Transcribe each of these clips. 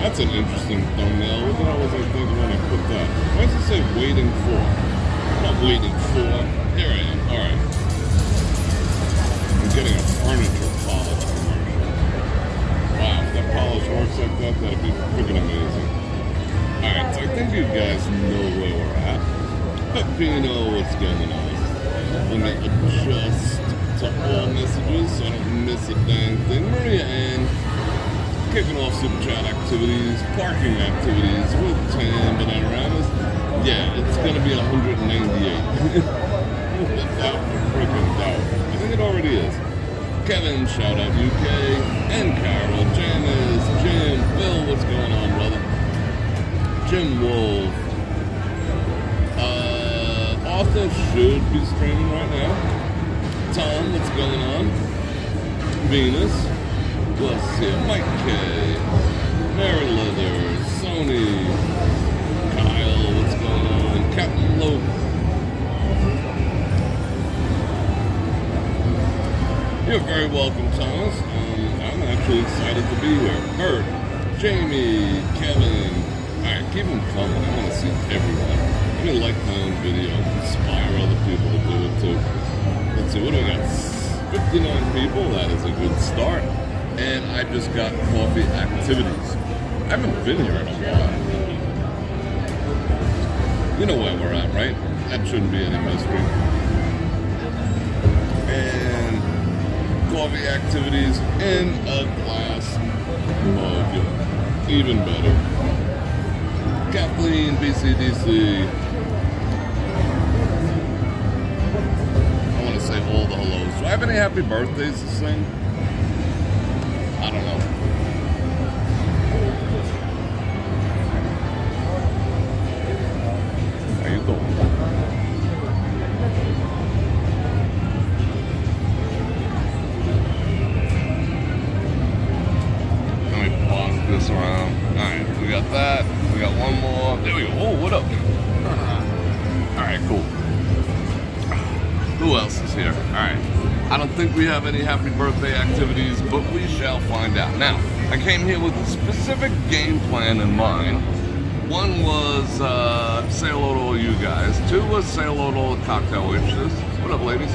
That's an interesting thumbnail. What the hell was I thinking when I put that? Why does it say waiting for? I'm not waiting for. Here I am. Alright. I'm getting a furniture polish commercial. Wow, if that polish works like that, that'd be freaking amazing. Alright, so I think you guys know where we're at. Peppino, what's going on? Let me adjust to all messages so I don't miss a dang thing. Maria Ann, kicking off super chat activities, parking activities with Tam Bananas. Yeah, it's gonna be 198. Without a freaking doubt. I think it already is. Kevin, shout out UK, and Carol, Janice, Jim, Phil, what's going on, brother? Jim Wolf. Arthur should be streaming right now. Tom, what's going on? Venus. Let's see, Mike K, Mary Leather, Sony, Kyle, what's going on? Captain Lope. You're very welcome, Thomas. I'm actually excited to be here. Bert, Jamie, Kevin. Alright, keep them coming. I want to see everyone. I'm going to like my own video, inspire other people to do it too. Let's see, what do we got? 59 people, that is a good start. And I just got coffee activities. I haven't been here in a while. You know where we're at, right? That shouldn't be any mystery. And coffee activities in a glass mug. Even better. Kathleen, BCDC. I want to say all the hellos. Do I have any happy birthdays to sing? I don't know. How you doing? Let me pause this around. Alright, we got that. We got one more. There we go. Oh, what up? Alright, cool. Who else is here? Alright. I don't think we have any happy birthday activities, but we shall find out. Now, I came here with a specific game plan in mind. One was say hello to all you guys. 2 was say hello to all the cocktail waitresses. What up, ladies?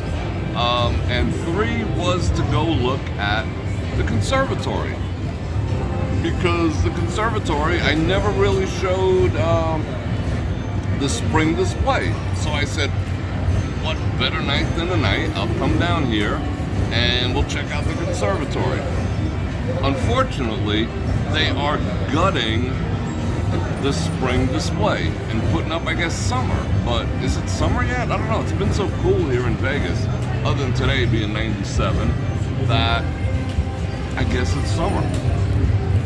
And 3 was to go look at the Conservatory. Because the Conservatory, I never really showed the spring display. So I said, what better night than tonight? I'll come down here and we'll check out the Conservatory. Unfortunately, they are gutting the spring display and putting up, I guess, summer. But is it summer yet? I don't know. It's been so cool here in Vegas, other than today being 97, that I guess it's summer.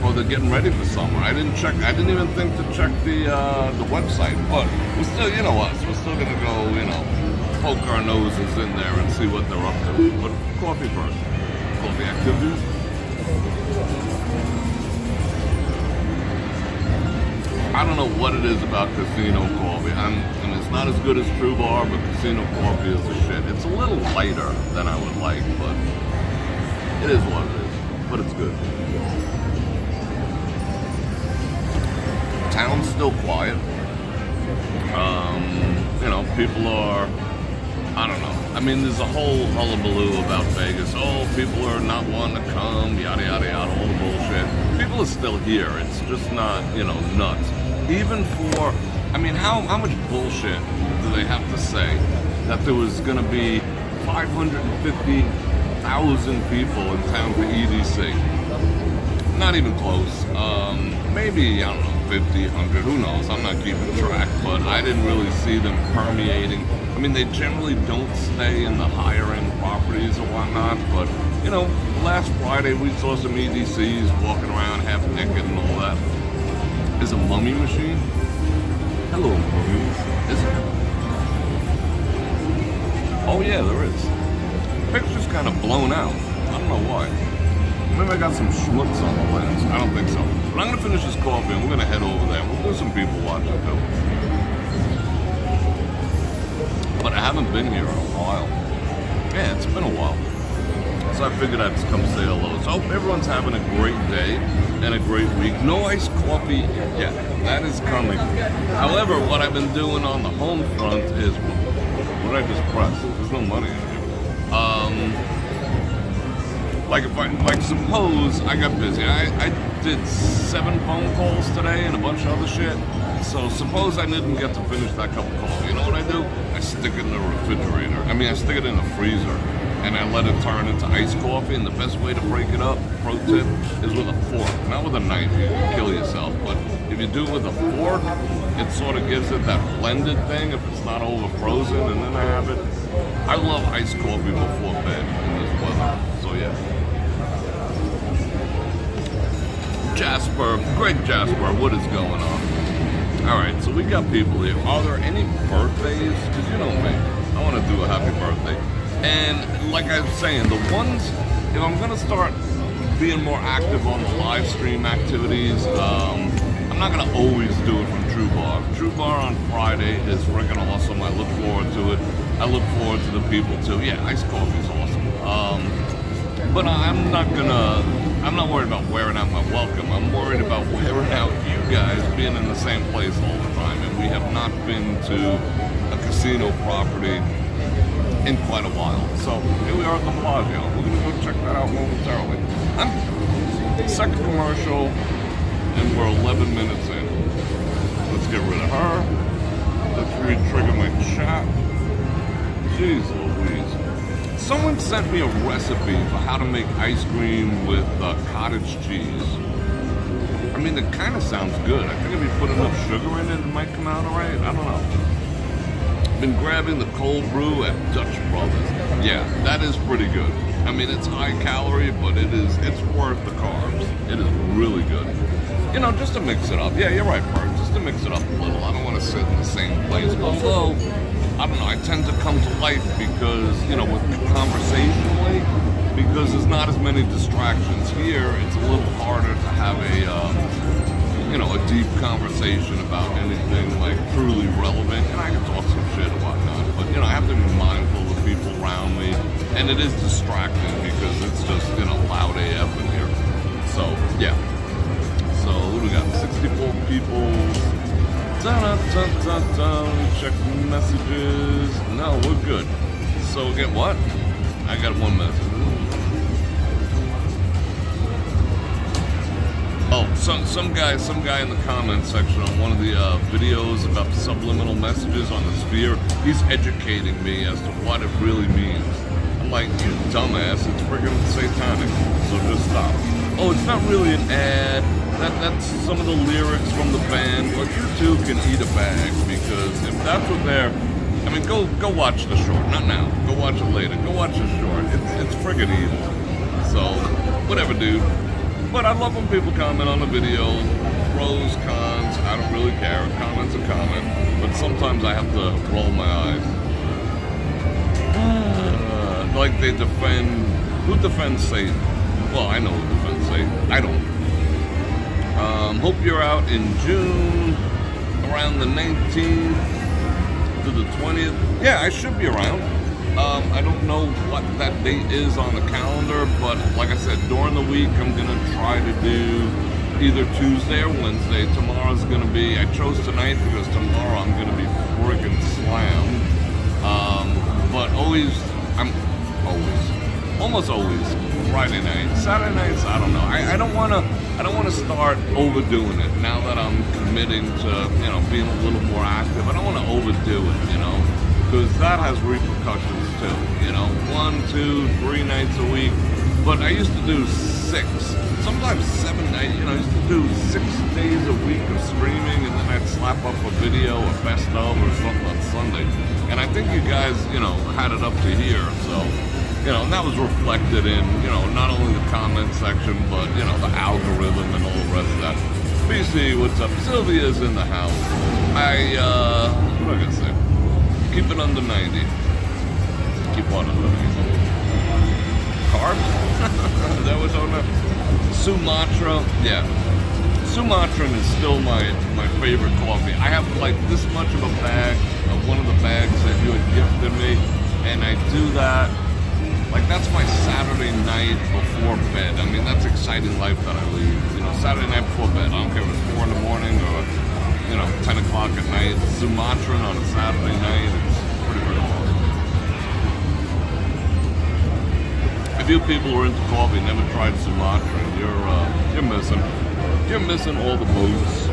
Or they're getting ready for summer. I didn't even think to check the website. But we're still, you know us, we're still gonna go, you know, poke our noses in there and see what they're up to. But coffee first. Coffee activities. I don't know what it is about casino coffee. I mean, it's not as good as True Bar, but casino coffee is a shit. It's a little lighter than I would like, but it is what it is. But it's good. Town's still quiet. You know, people are, I don't know. I mean, there's a whole hullabaloo about Vegas. Oh, people are not wanting to come, yada, yada, yada, all the bullshit. People are still here. It's just not, you know, nuts. Even for, I mean, how much bullshit do they have to say that there was going to be 550,000 people in town for EDC? Not even close. Maybe, I don't know, 50, 100, who knows? I'm not keeping track, but I didn't really see them permeating. I mean, they generally don't stay in the higher end properties or whatnot, but, you know, last Friday we saw some EDCs walking around half naked and all that. Is a mummy machine? Hello, mummies. Is there? Oh yeah, there is. The picture's kind of blown out. I don't know why. Maybe I got some schmutz on the lens. I don't think so. But I'm going to finish this coffee and we're going to head over there. We'll do some people watching too. But I haven't been here in a while. Yeah, it's been a while. so I figured I'd come say hello. So I hope everyone's having a great day and a great week. No iced coffee yet. That is coming. However, what I've been doing on the home front is, what did I just press? There's no money in here. Suppose I got busy. I did 7 phone calls today and a bunch of other shit. So suppose I didn't get to finish that cup of coffee. You know what I do? I stick it in the refrigerator. I stick it in the freezer. And I let it turn into iced coffee. And the best way to break it up, pro tip, is with a fork. Not with a knife, you can kill yourself. But if you do it with a fork, it sort of gives it that blended thing if it's not over frozen. And then I have it. I love iced coffee before bed in this weather. So yeah. Jasper, Greg Jasper, what is going on? Alright, so we got people here. Are there any birthdays? Because you know me, I want to do a happy birthday. And like I was saying, the ones, if I'm going to start being more active on the live stream activities, I'm not going to always do it from True Bar. True Bar on Friday is freaking awesome. I look forward to it. I look forward to the people too. Yeah, iced coffee is awesome. But I'm not worried about wearing out my welcome. I'm worried about wearing out you guys being in the same place all the time. And we have not been to a casino property in quite a while. So here we are at the Bellagio. We're going to go check that out momentarily. Second commercial, and we're 11 minutes in. Let's get rid of her. Let's re-trigger my chat. Jeez Louise. Someone sent me a recipe for how to make ice cream with cottage cheese. It kind of sounds good. I think if you put enough sugar in it, it might come out alright. I don't know. Been grabbing the cold brew at Dutch Brothers. Yeah, that is pretty good. It's high calorie, but it's worth the carbs. It is really good. Just to mix it up. Yeah, you're right, Bert. Just to mix it up a little. I don't want to sit in the same place. Although, I don't know, I tend to come to life because, with conversationally, because there's not as many distractions. Here, it's a little harder to have a deep conversation about anything like truly relevant, and I can talk some shit and whatnot, but I have to be mindful of the people around me, and it is distracting because it's just loud AF in here. So yeah. So what do we got? 64 people. Check messages. No, we're good. So get what? I got one message. Oh, some guy in the comments section on one of the videos about subliminal messages on the sphere, he's educating me as to what it really means. I'm like, you dumbass, it's friggin' satanic, so just stop. Oh, it's not really an ad. That's some of the lyrics from the band. Well, you too can eat a bag, because if that's what they're... go watch the short. Not now. Go watch it later. Go watch the short. It's friggin' evil. So, whatever, dude. But I love when people comment on the video. Pros, cons, I don't really care. A comment's a comment. But sometimes I have to roll my eyes. Like they defend... Who defends Satan? Well, I know who defends Satan. I don't. Hope you're out in June, around the 19th to the 20th. Yeah, I should be around. I don't know what that date is on the calendar, but like I said, during the week, I'm going to try to do either Tuesday or Wednesday. Tomorrow's going to be, I chose tonight because tomorrow I'm going to be friggin' slammed. But almost always, Friday night. Saturday nights, I don't know. I don't want to start overdoing it now that I'm committing to, being a little more active. I don't want to overdo it, because that has repercussions too, 1, 2, 3 nights a week. But I used to do 6, sometimes 7 nights, I used to do 6 days a week of streaming, and then I'd slap up a video, a best of, or something on Sunday. And I think you guys, had it up to here, so, and that was reflected in, not only the comment section, but, the algorithm and all the rest of that. BC, what's up? Sylvia's in the house. What am I gonna say? Keep it under 90. Keep on under 90. Carbs? Is that what's on there? Sumatra, yeah. Sumatran is still my favorite coffee. I have like this much of a bag of one of the bags that you had gifted me, and I do that Like, that's my Saturday night before bed. I mean, that's exciting life that I lead. You know, Saturday night before bed. I don't care if it's 4 in the morning or, you know, 10 o'clock at night. Sumatran on a Saturday night. It's pretty awesome. If you people who are into coffee never tried Sumatran, you're missing. You're missing all the moves.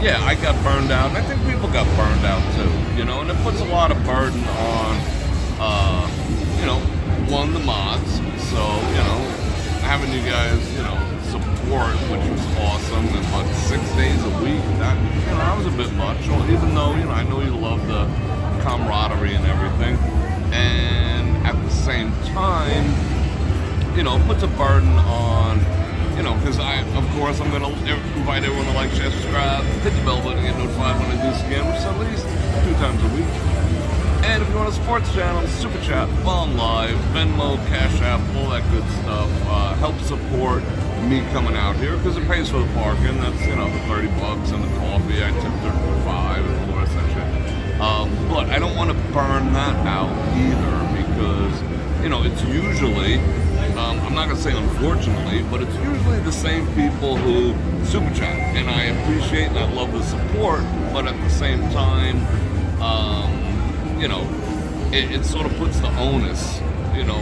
Yeah, I got burned out, and I think people got burned out too, you know, and it puts a lot of burden on, you know, one, the mods, so, you know, having you guys, you know, support, which was awesome, and but 6 days a week, that, you know, that was a bit much, even though, you know, I know you love the camaraderie and everything, and at the same time, you know, it puts a burden on, you know, because of course, I'm going to invite everyone to like, share, subscribe, hit the bell button, get notified when I do this again, which is at least 2 times a week. And if you want to support the channel, Super Chat, Bomb Live, Venmo, Cash App, all that good stuff. Help support me coming out here, because it pays for the parking. That's, you know, the 30 bucks and the coffee. I tip 35 and all the rest of that shit. But I don't want to burn that out either, because, you know, it's usually... I'm not going to say unfortunately, but it's usually the same people who super chat, and I appreciate and I love the support, but at the same time, you know, it sort of puts the onus, you know,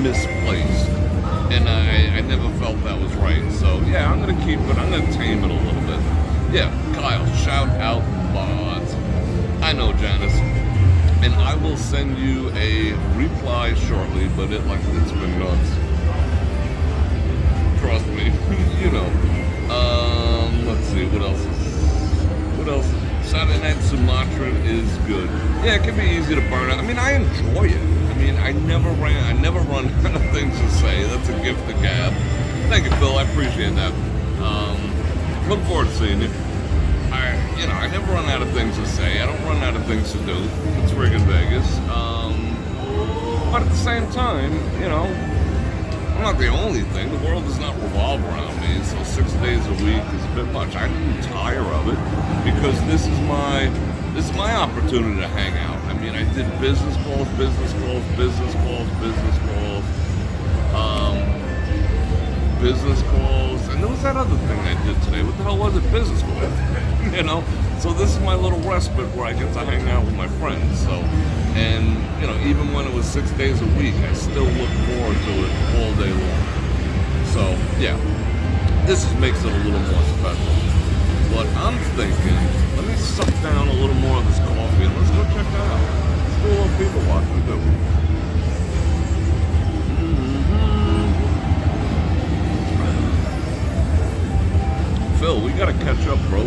misplaced, and I never felt that was right, so yeah, I'm going to keep it, I'm going to tame it a little bit. Yeah, Kyle, shout out mods. I know, Janice. And I will send you a reply shortly, but it's been nuts. Trust me, you know. Let's see, what else? Saturday Night Sumatran is good. Yeah, it can be easy to burn out. I mean, I enjoy it. I mean, I never run out of things to say. That's a gift to gab. Thank you, Phil. I appreciate that. Look forward to seeing you. I never run out of things to say. I don't run out of things to do. It's friggin' Vegas. But at the same time, you know, I'm not the only thing. The world does not revolve around me, so 6 days a week is a bit much. I didn't tire of it, because this is my opportunity to hang out. I mean, I did business calls, business calls, business calls, business calls, business calls, and there was that other thing I did today. What the hell was it? Business calls. You know? So this is my little respite where I get to hang out with my friends. So, and, you know, even when it was 6 days a week, I still look forward to it all day long. So, yeah, this makes it a little more special. But I'm thinking, let me suck down a little more of this coffee and let's go check that out. Let's do a little people watching too. Phil, we gotta catch up, bro.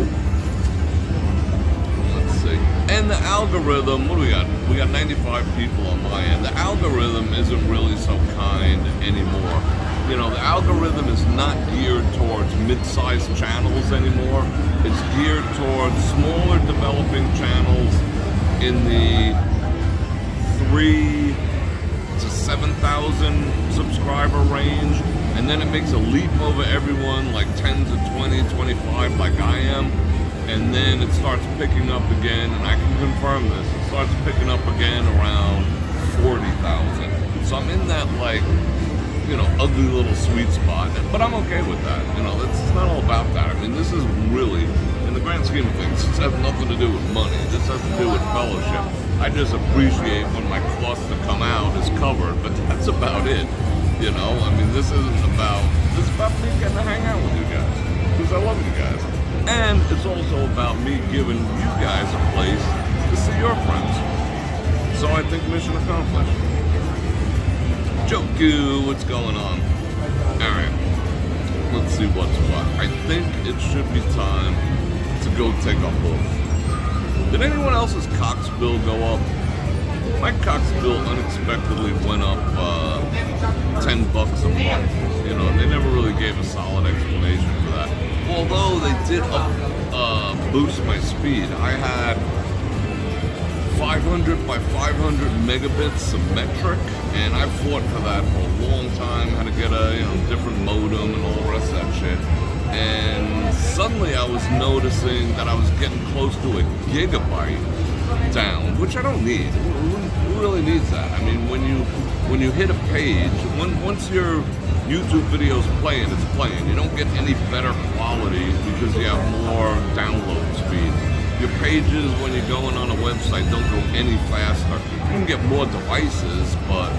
Let's see. And the algorithm, what do we got? We got 95 people on my end. The algorithm isn't really so kind anymore. You know, the algorithm is not geared towards mid-sized channels anymore. It's geared towards smaller developing channels in the 3 to 7,000 subscriber range. And then it makes a leap over everyone, like 10 to 20, 25, like I am. And then it starts picking up again, and I can confirm this. It starts picking up again around 40,000. So I'm in that, like, you know, ugly little sweet spot. But I'm okay with that. You know, it's not all about that. I mean, this is really, in the grand scheme of things, this has nothing to do with money. This has to do with fellowship. I just appreciate when my cluster come out is covered, but that's about it. You know, I mean, this is about me getting to hang out with you guys, because I love you guys. And it's also about me giving you guys a place to see your friends. So I think mission accomplished. Joku, what's going on? Alright, let's see what's what. I think it should be time to go take a look. Did anyone else's Cox bill go up? My Cox bill unexpectedly went up $10 a month. You know, they never really gave a solid explanation for that. Although they did boost my speed. I had 500 by 500 megabits symmetric, and I fought for that for a long time. Had to get a different modem and all the rest of that shit. And suddenly I was noticing that I was getting close to a gigabyte down, which I don't need. Who really needs that? I mean, when you hit a page, once your YouTube video's playing, it's playing. You don't get any better quality because you have more download speed. Your pages, when you're going on a website, don't go any faster. You can get more devices, but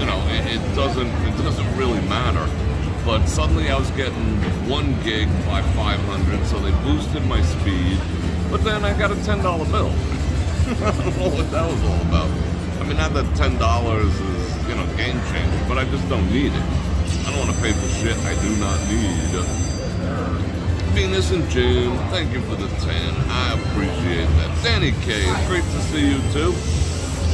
you know, it doesn't really matter. But suddenly I was getting 1 gig by 500, so they boosted my speed. But then I got a $10 bill. I don't know what that was all about. I mean, not that $10 is, you know, game changer, but I just don't need it. I don't want to pay for shit I do not need. Venus and June, thank you for the 10. I appreciate that. Danny K, it's great to see you too.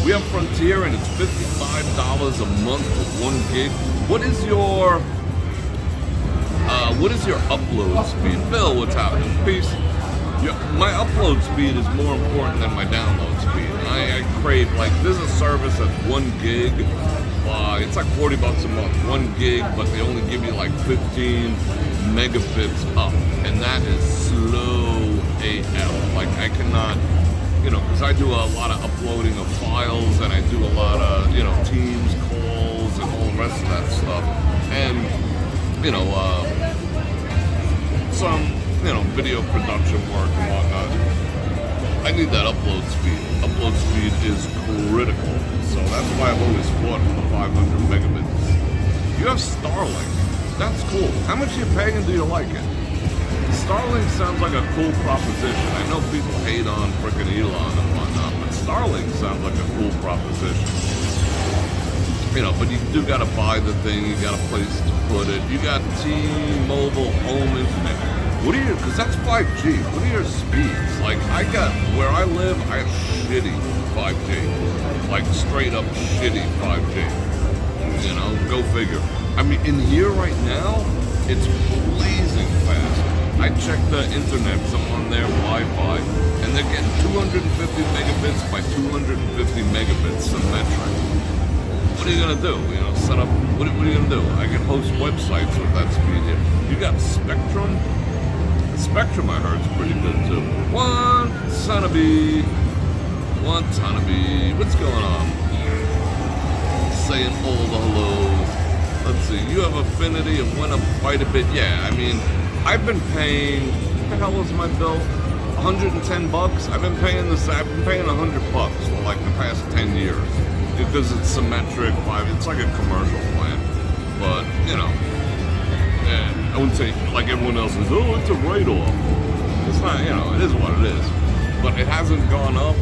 We have Frontier and it's $55 a month for 1 gig. What is your upload speed? Bill, what's happening? Peace. My upload speed is more important than my download speed. I crave, like, there's a service that's 1 gig. It's like $40 a month, 1 gig, but they only give you like 15 megabits up. And that is slow AF. Like, I cannot, you know, because I do a lot of uploading of files and I do a lot of, you know, Teams calls and all the rest of that stuff. And, you know, some, you know, video production work and whatnot. I need that upload speed. Upload speed is critical. So that's why I've always fought for the 500 megabits. You have Starlink. That's cool. How much are you paying and do you like it? Starlink sounds like a cool proposition. I know people hate on frickin' Elon and whatnot, but Starlink sounds like a cool proposition. You know, but you do gotta buy the thing, you got a place to put it. You got T-Mobile home internet. What are your, because that's 5G, what are your speeds? Like, I got, where I live, I have shitty 5G. Like, straight up shitty 5G. You know, go figure. I mean, in here right now, it's blazing fast. I checked the internet, I'm on their Wi-Fi, and they're getting 250 megabits by 250 megabits symmetric. What are you gonna do? You know, set up, what are you gonna do? I can host websites with that speed here. You got Spectrum? Spectrum, I heard, is pretty good too. One ton of bee. What's going on? Saying all the hellos. Let's see, you have Affinity, it went up quite a bit. Yeah, I mean, I've been paying, what the hell was my bill? 110 bucks? I've been paying this, I've been paying 100 bucks for like the past 10 years. Because it's symmetric, it's like a commercial plan. But, you know, I wouldn't say like everyone else says, oh, it's a write-off. It's not, you know, it is what it is. But it hasn't gone up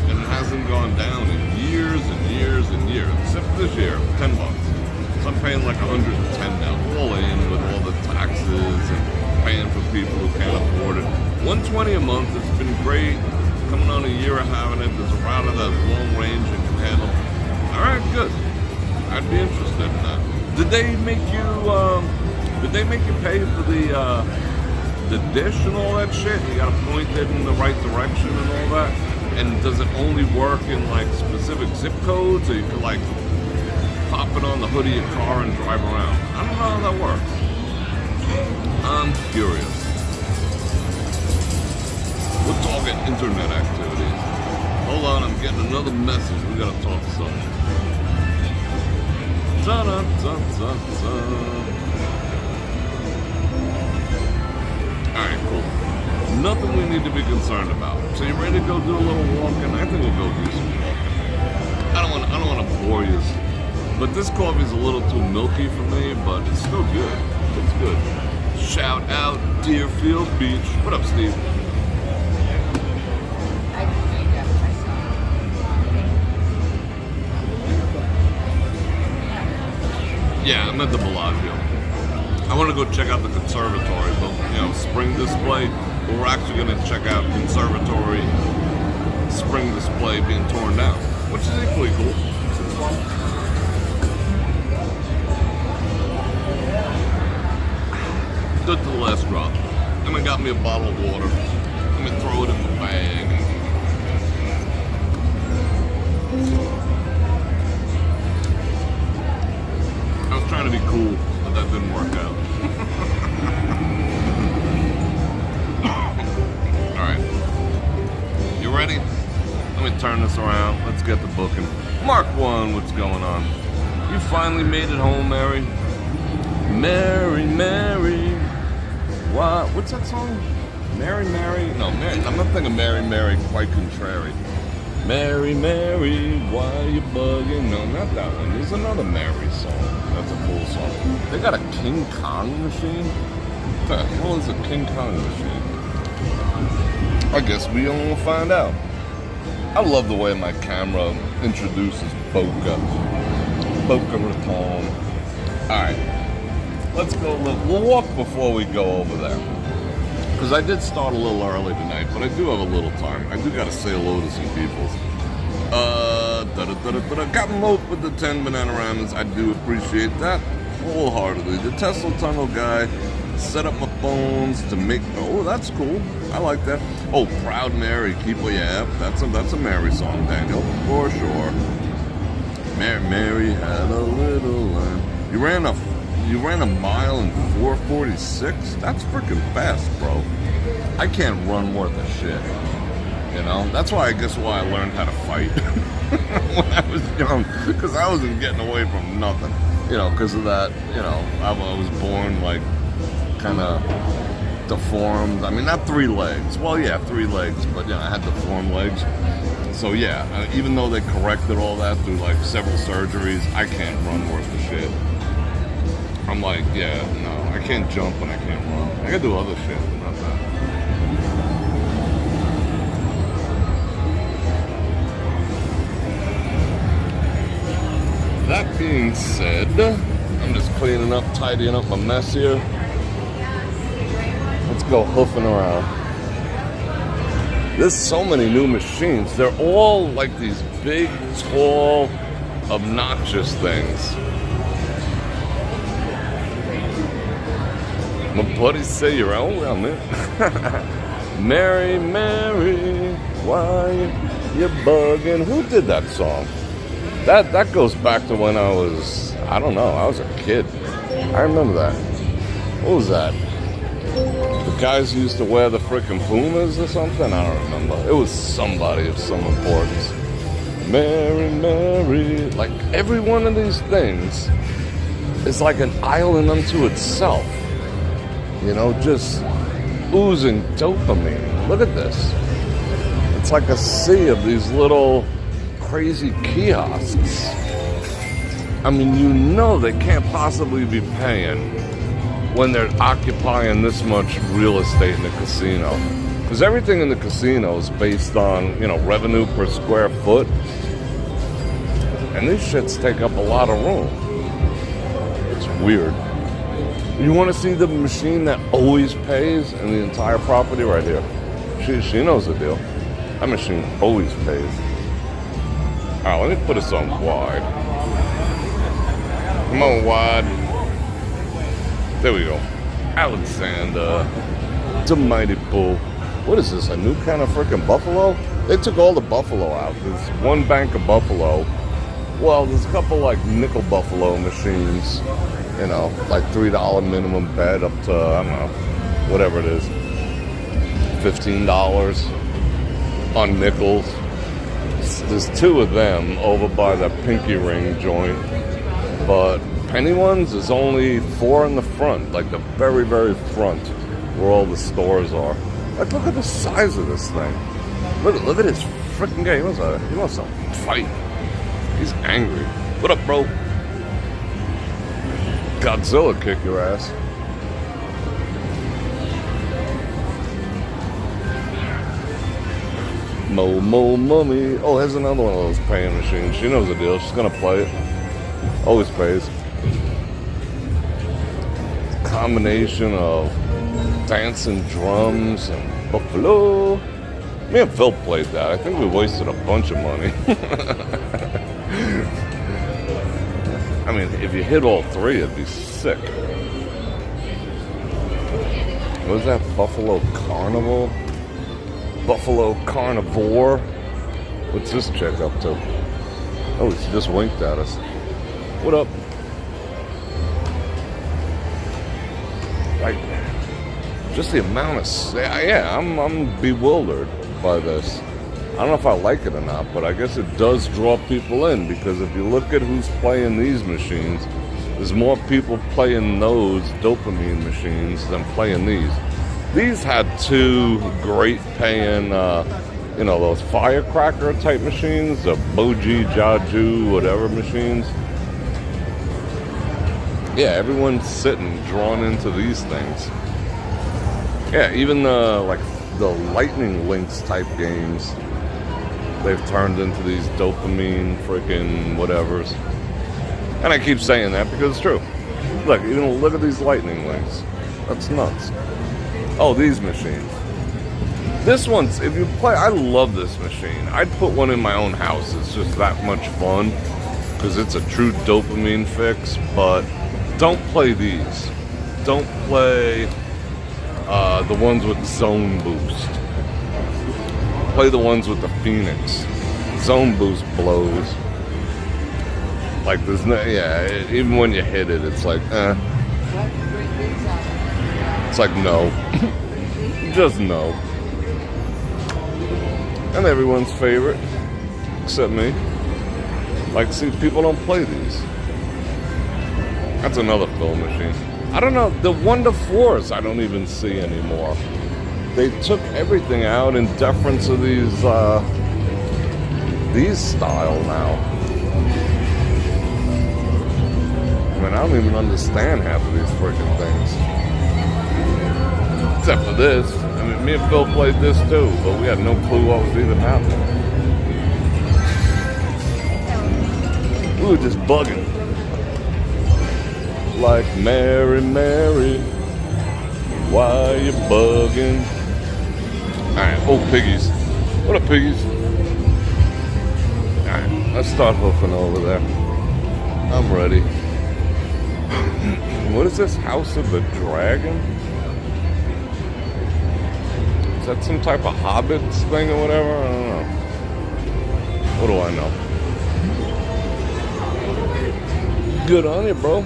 and it hasn't gone down in years and years and years. Except this year, 10 bucks. So I'm paying like 110 now, all in with all the taxes and paying for people who can't afford it. 120 a month, it's been great. Coming on a year of having it, there's a router that's long range and can handle. All right, good. I'd be interested in that. Did they make you pay for the dish and all that shit? You gotta point it in the right direction and all that? And does it only work in like specific zip codes, or you can like pop it on the hood of your car and drive around? I don't know how that works. I'm curious. We're talking internet activity. Hold on, I'm getting another message. We gotta talk something. Alright, cool. Nothing we need to be concerned about. So you ready to go do a little walking? I think we'll go do some walking. I don't want to bore you. But this coffee's a little too milky for me, but it's still good. It's good. Shout out Deerfield Beach. What up, Steve? Yeah, I'm at the Bellagio. I want to go check out the Conservatory, but, you know, spring display. But we're actually going to check out Conservatory spring display being torn down, which is equally cool. Good to the last drop. And I got me a bottle of water. I'm going to throw it in the bag. I was trying to be cool, but that didn't work out. Alright. You ready? Let me turn this around. Let's get the booking. Mark 1, what's going on? You finally made it home, Mary. Mary, Mary. What? What's that song? Mary, Mary. No, Mary. I'm not thinking Mary, Mary, quite contrary. Mary, Mary, why you bugging? No, not that one. There's another Mary song. That's a cool song. They got a King Kong machine? What the hell is a King Kong machine? I guess we will find out. I love the way my camera introduces Boca Raton. Alright, let's go we'll walk before we go over there. Because I did start a little early tonight, but I do have a little time. I do gotta say hello to some people. Captain Lope with the 10 Bananaramas. I do appreciate that wholeheartedly. The Tesla Tunnel guy set up my phones to make. Oh, that's cool. I like that. Oh, Proud Mary, keep what you have. That's a Mary song, Daniel, for sure. Mary had a little lamb. You ran a mile in 4:46. That's freaking fast, bro. I can't run worth a shit. You know, that's why I learned how to fight when I was young, because I wasn't getting away from nothing. You know, because of that. You know, I was born like kind of deformed. I mean, not 3 legs. Well, yeah, 3 legs, but yeah, I had deformed legs. So yeah, even though they corrected all that through like several surgeries, I can't run worth a shit. I'm like, yeah, no, I can't jump and I can't run. I gotta do other shit, but not that. That being said, I'm just cleaning up, tidying up my mess here. Let's go hoofing around. There's so many new machines. They're all like these big, tall, obnoxious things. My buddies say you're out. Well, man. Mary, Mary, why you bugging? Who did that song? That goes back to when I was, I don't know, I was a kid. I remember that. What was that? The guys who used to wear the frickin' Pumas or something? I don't remember. It was somebody of some importance. Mary, Mary. Like, every one of these things is like an island unto itself. You know, just oozing dopamine. Look at this. It's like a sea of these little crazy kiosks. I mean, you know they can't possibly be paying when they're occupying this much real estate in the casino. Because everything in the casino is based on, you know, revenue per square foot. And these shits take up a lot of room. It's weird. You want to see the machine that always pays in the entire property? Right here. She knows the deal. That machine always pays. Alright, let me put this on wide. Come on, wide. There we go. Alexander. The Mighty Bull. What is this, a new kind of freaking buffalo? They took all the buffalo out. There's one bank of buffalo. Well, there's a couple like nickel buffalo machines. You know, like $3 minimum bet up to, I don't know, whatever it is. $15 on nickels. There's 2 of them over by the pinky ring joint. But penny ones is only 4 in the front, like the very, very front, where all the stores are. Like, look at the size of this thing. Look at this freaking guy. He wants to fight. He's angry. What up, bro? Godzilla kick your ass. Mummy. Oh, here's another one of those paying machines. She knows the deal. She's gonna play it. Always pays. Combination of dancing drums and buffalo. Me and Phil played that. I think we wasted a bunch of money. I mean, if you hit all 3, it'd be sick. What was that? Buffalo Carnival? Buffalo Carnivore? What's this chick up to? Oh, she just winked at us. What up? Like, just the amount of... Yeah, I'm bewildered by this. I don't know if I like it or not, but I guess it does draw people in, because if you look at who's playing these machines, there's more people playing those dopamine machines than playing these. These had two great paying, those firecracker type machines, the Boji, Jaju, whatever machines. Yeah, everyone's sitting, drawn into these things. Yeah, even the lightning links type games, they've turned into these dopamine freaking whatevers. And I keep saying that because it's true. Look, look at these lightning links. That's nuts. Oh, these machines. This one's, if you play, I love this machine. I'd put one in my own house. It's just that much fun because it's a true dopamine fix. But don't play these. Don't play the ones with zone boost. Play the ones with the Phoenix. Zone boost blows. Like there's no, even when you hit it, it's like, It's like no. Just no. And everyone's favorite, except me. Like, see, people don't play these. That's another film machine. I don't know, the 1 to 4s I don't even see anymore. They took everything out in deference of these style now. I mean, I don't even understand half of these freaking things. Except for this. I mean, me and Phil played this too, but we had no clue what was even happening. We were just bugging. Like Mary, Mary, why you bugging? Alright, oh piggies. What up, piggies? Alright, let's start hoofing over there. I'm ready. What is this? House of the Dragon? Is that some type of Hobbits thing or whatever? I don't know. What do I know? Good on you, bro.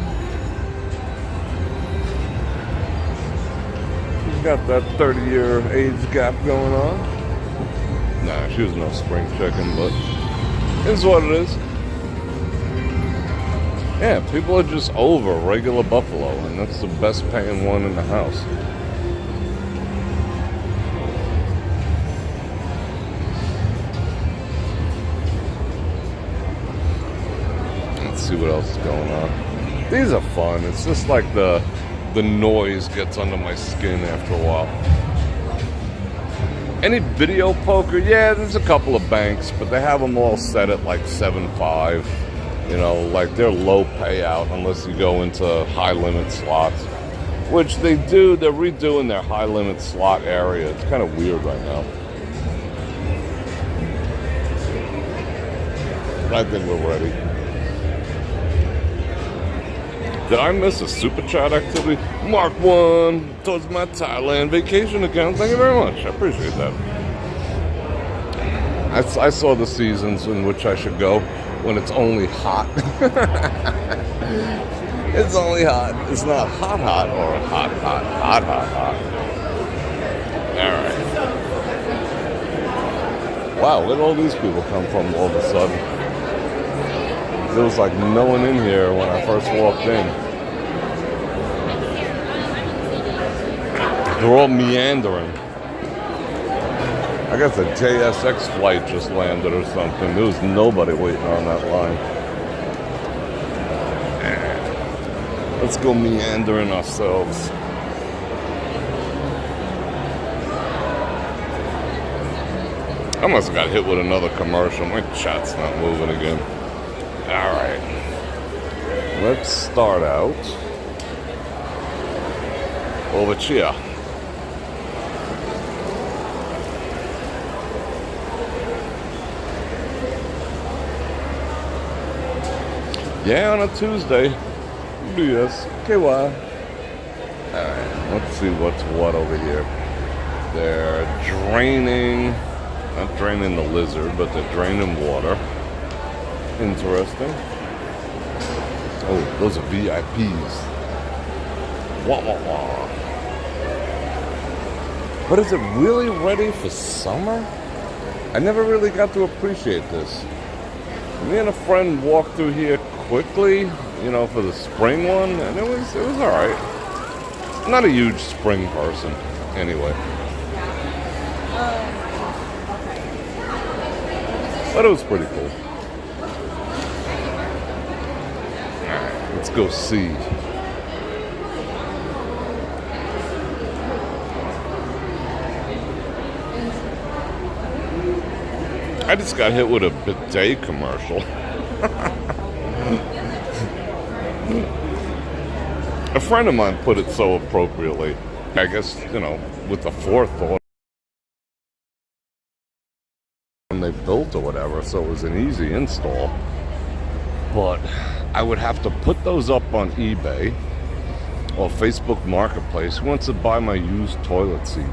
Got that 30-year age gap going on. Nah, she was no spring chicken, but it's what it is. Yeah, people are just over regular buffalo, and that's the best paying one in the house. Let's see what else is going on. These are fun. It's just like the noise gets under my skin after a while. Any video poker? Yeah, there's a couple of banks, but they have them all set at like 7.5. Like they're low payout unless you go into high limit slots, which they do. They're redoing their high limit slot area. It's kind of weird right now. But I think we're ready. Did I miss a super chat activity? Mark 1 towards my Thailand vacation account. Thank you very much. I appreciate that. I saw the seasons in which I should go when it's only hot. It's only hot. It's not hot or hot. All right. Wow, where did all these people come from all of a sudden? There was like no one in here when I first walked in. They're all meandering. I guess a JSX flight just landed or something. There was nobody waiting on that line. Let's go meandering ourselves. I must have got hit with another commercial. My chat's not moving again. Alright. Let's start out over here. Yeah, on a Tuesday. Yes. KY. Alright, let's see what's what over here. They're draining, not draining the lizard, but they're draining water. Interesting. Oh, those are VIPs. Wah, wah, wah. But is it really ready for summer? I never really got to appreciate this. Me and a friend walked through here quickly, you know, for the spring one, and it was all right. I'm not a huge spring person, anyway. But it was pretty cool. All right, let's go see. I just got hit with a bidet commercial. A friend of mine put it so appropriately. I guess, you know, with the forethought when they built or whatever, so it was an easy install. But I would have to put those up on eBay or Facebook Marketplace. Who wants to buy my used toilet seat?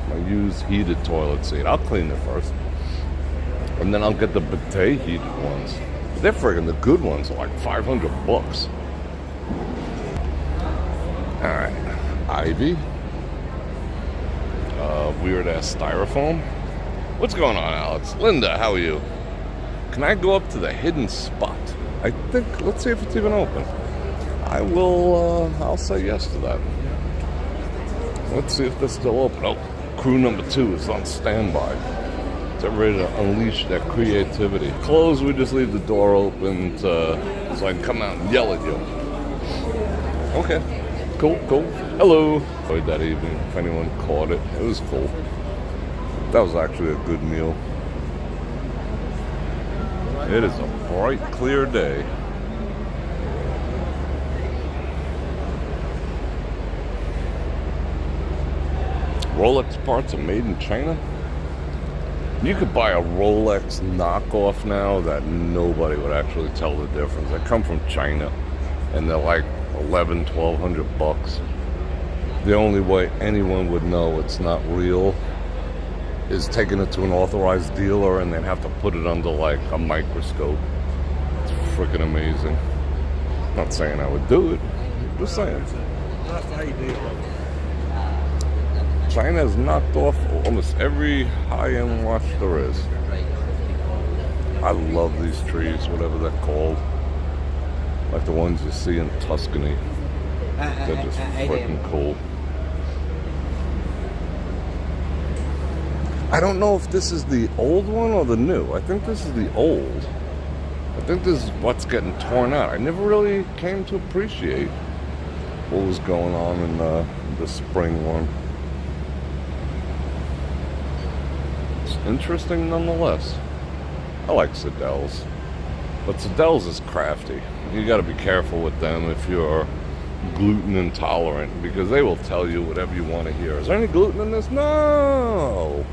My used heated toilet seat. I'll clean it first. And then I'll get the bidet heated ones. They're friggin' the good ones are like $500. Alright. Ivy. Weird ass styrofoam. What's going on, Alex? Linda, how are you? Can I go up to the hidden spot? I think, let's see if it's even open. I will, I'll say yes to that. Let's see if they're still open. Oh, crew number 2 is on standby. They're ready to unleash their creativity. Closed, we just leave the door open so I can come out and yell at you. Okay, cool. Hello. Enjoyed that evening, if anyone caught it. It was cool. That was actually a good meal. It is a bright, clear day. Rolex parts are made in China. You could buy a Rolex knockoff now that nobody would actually tell the difference. They come from China and they're like $1,100-$1,200. The only way anyone would know it's not real is taking it to an authorized dealer and then have to put it under like a microscope. It's freaking amazing. Not saying I would do it, just saying. That's how you do it. China has knocked off almost every high-end watch there is. I love these trees, whatever they're called. Like the ones you see in Tuscany. They're just freaking cool. I don't know if this is the old one or the new. I think this is the old. I think this is what's getting torn out. I never really came to appreciate what was going on in the spring one. Interesting nonetheless. I like Sedell's, but Sedell's is crafty. You got to be careful with them if you're gluten intolerant, because they will tell you whatever you want to hear. Is there any gluten in this? No,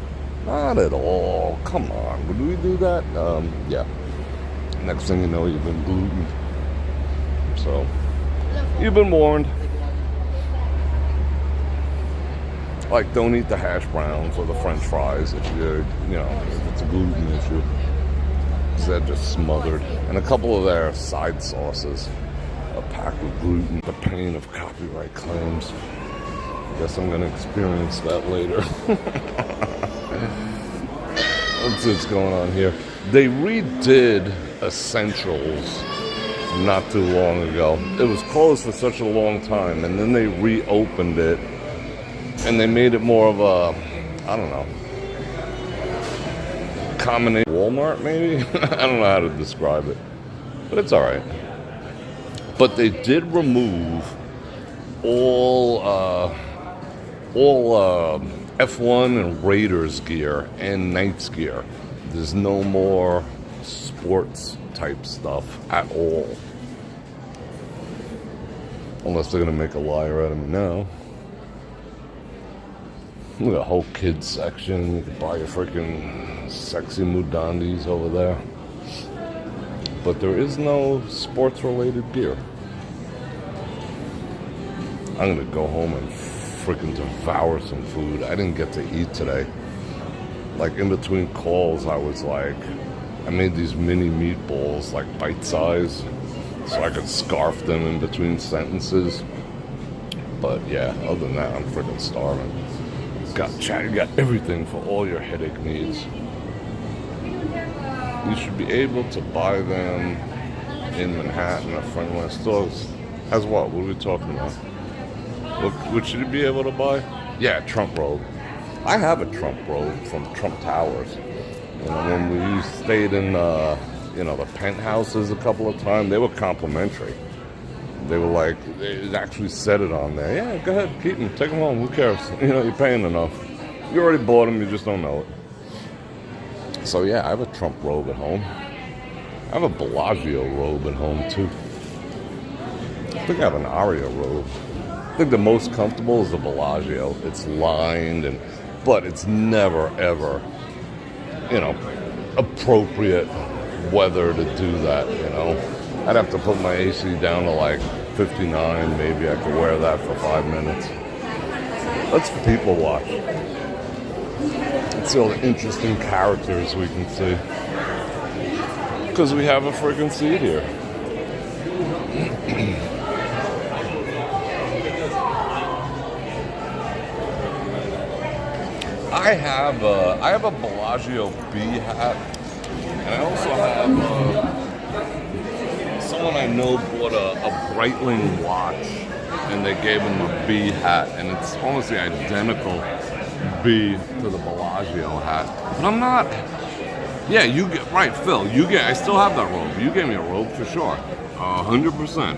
not at all. Come on, would we do that? Yeah. Next thing you know, you've been gluten. So you've been warned. Like, don't eat the hash browns or the french fries if you're, you know, if it's a gluten issue. Because they're just smothered. And a couple of their side sauces are packed with gluten. The pain of copyright claims. Guess I'm going to experience that later. Let's see what's going on here. They redid Essentials not too long ago. It was closed for such a long time, and then they reopened it. And they made it more of a, I don't know, combination. Walmart, maybe? I don't know how to describe it. But it's all right. But they did remove all F1 and Raiders gear and Knights gear. There's no more sports type stuff at all. Unless they're going to make a liar out of me now. Look at the whole kids section. You can buy your freaking sexy Mudandis over there. But there is no sports related gear. I'm gonna go home and freaking devour some food. I didn't get to eat today. Like in between calls, I was like, I made these mini meatballs, like bite size, so I could scarf them in between sentences. But yeah, other than that, I'm freaking starving. Got chat, you got everything for all your headache needs. You should be able to buy them in Manhattan at Friendly stores. As what? What are we talking about? What should you be able to buy? Yeah, Trump robe. I have a Trump robe from Trump Towers. You know, when we stayed in, the penthouses a couple of times, they were complimentary. They were like, they actually said it on there. Yeah, go ahead, keep them, take them home. Who cares? You know, you're paying enough. You already bought them, you just don't know it. So yeah, I have a Trump robe at home. I have a Bellagio robe at home too. I think I have an Aria robe. I think the most comfortable is the Bellagio. It's lined, but it's never ever, appropriate weather to do that. I'd have to put my AC down to like 59. Maybe I could wear that for 5 minutes. Let's people watch. Let's see all the interesting characters we can see. Because we have a freaking seat here. I have a Bellagio B hat, and I also have someone I know bought a Breitling watch, and they gave him a B hat, and it's almost the identical B to the Bellagio hat. But I'm not. Yeah, you get right, Phil. I still have that robe. You gave me a robe for sure, 100%.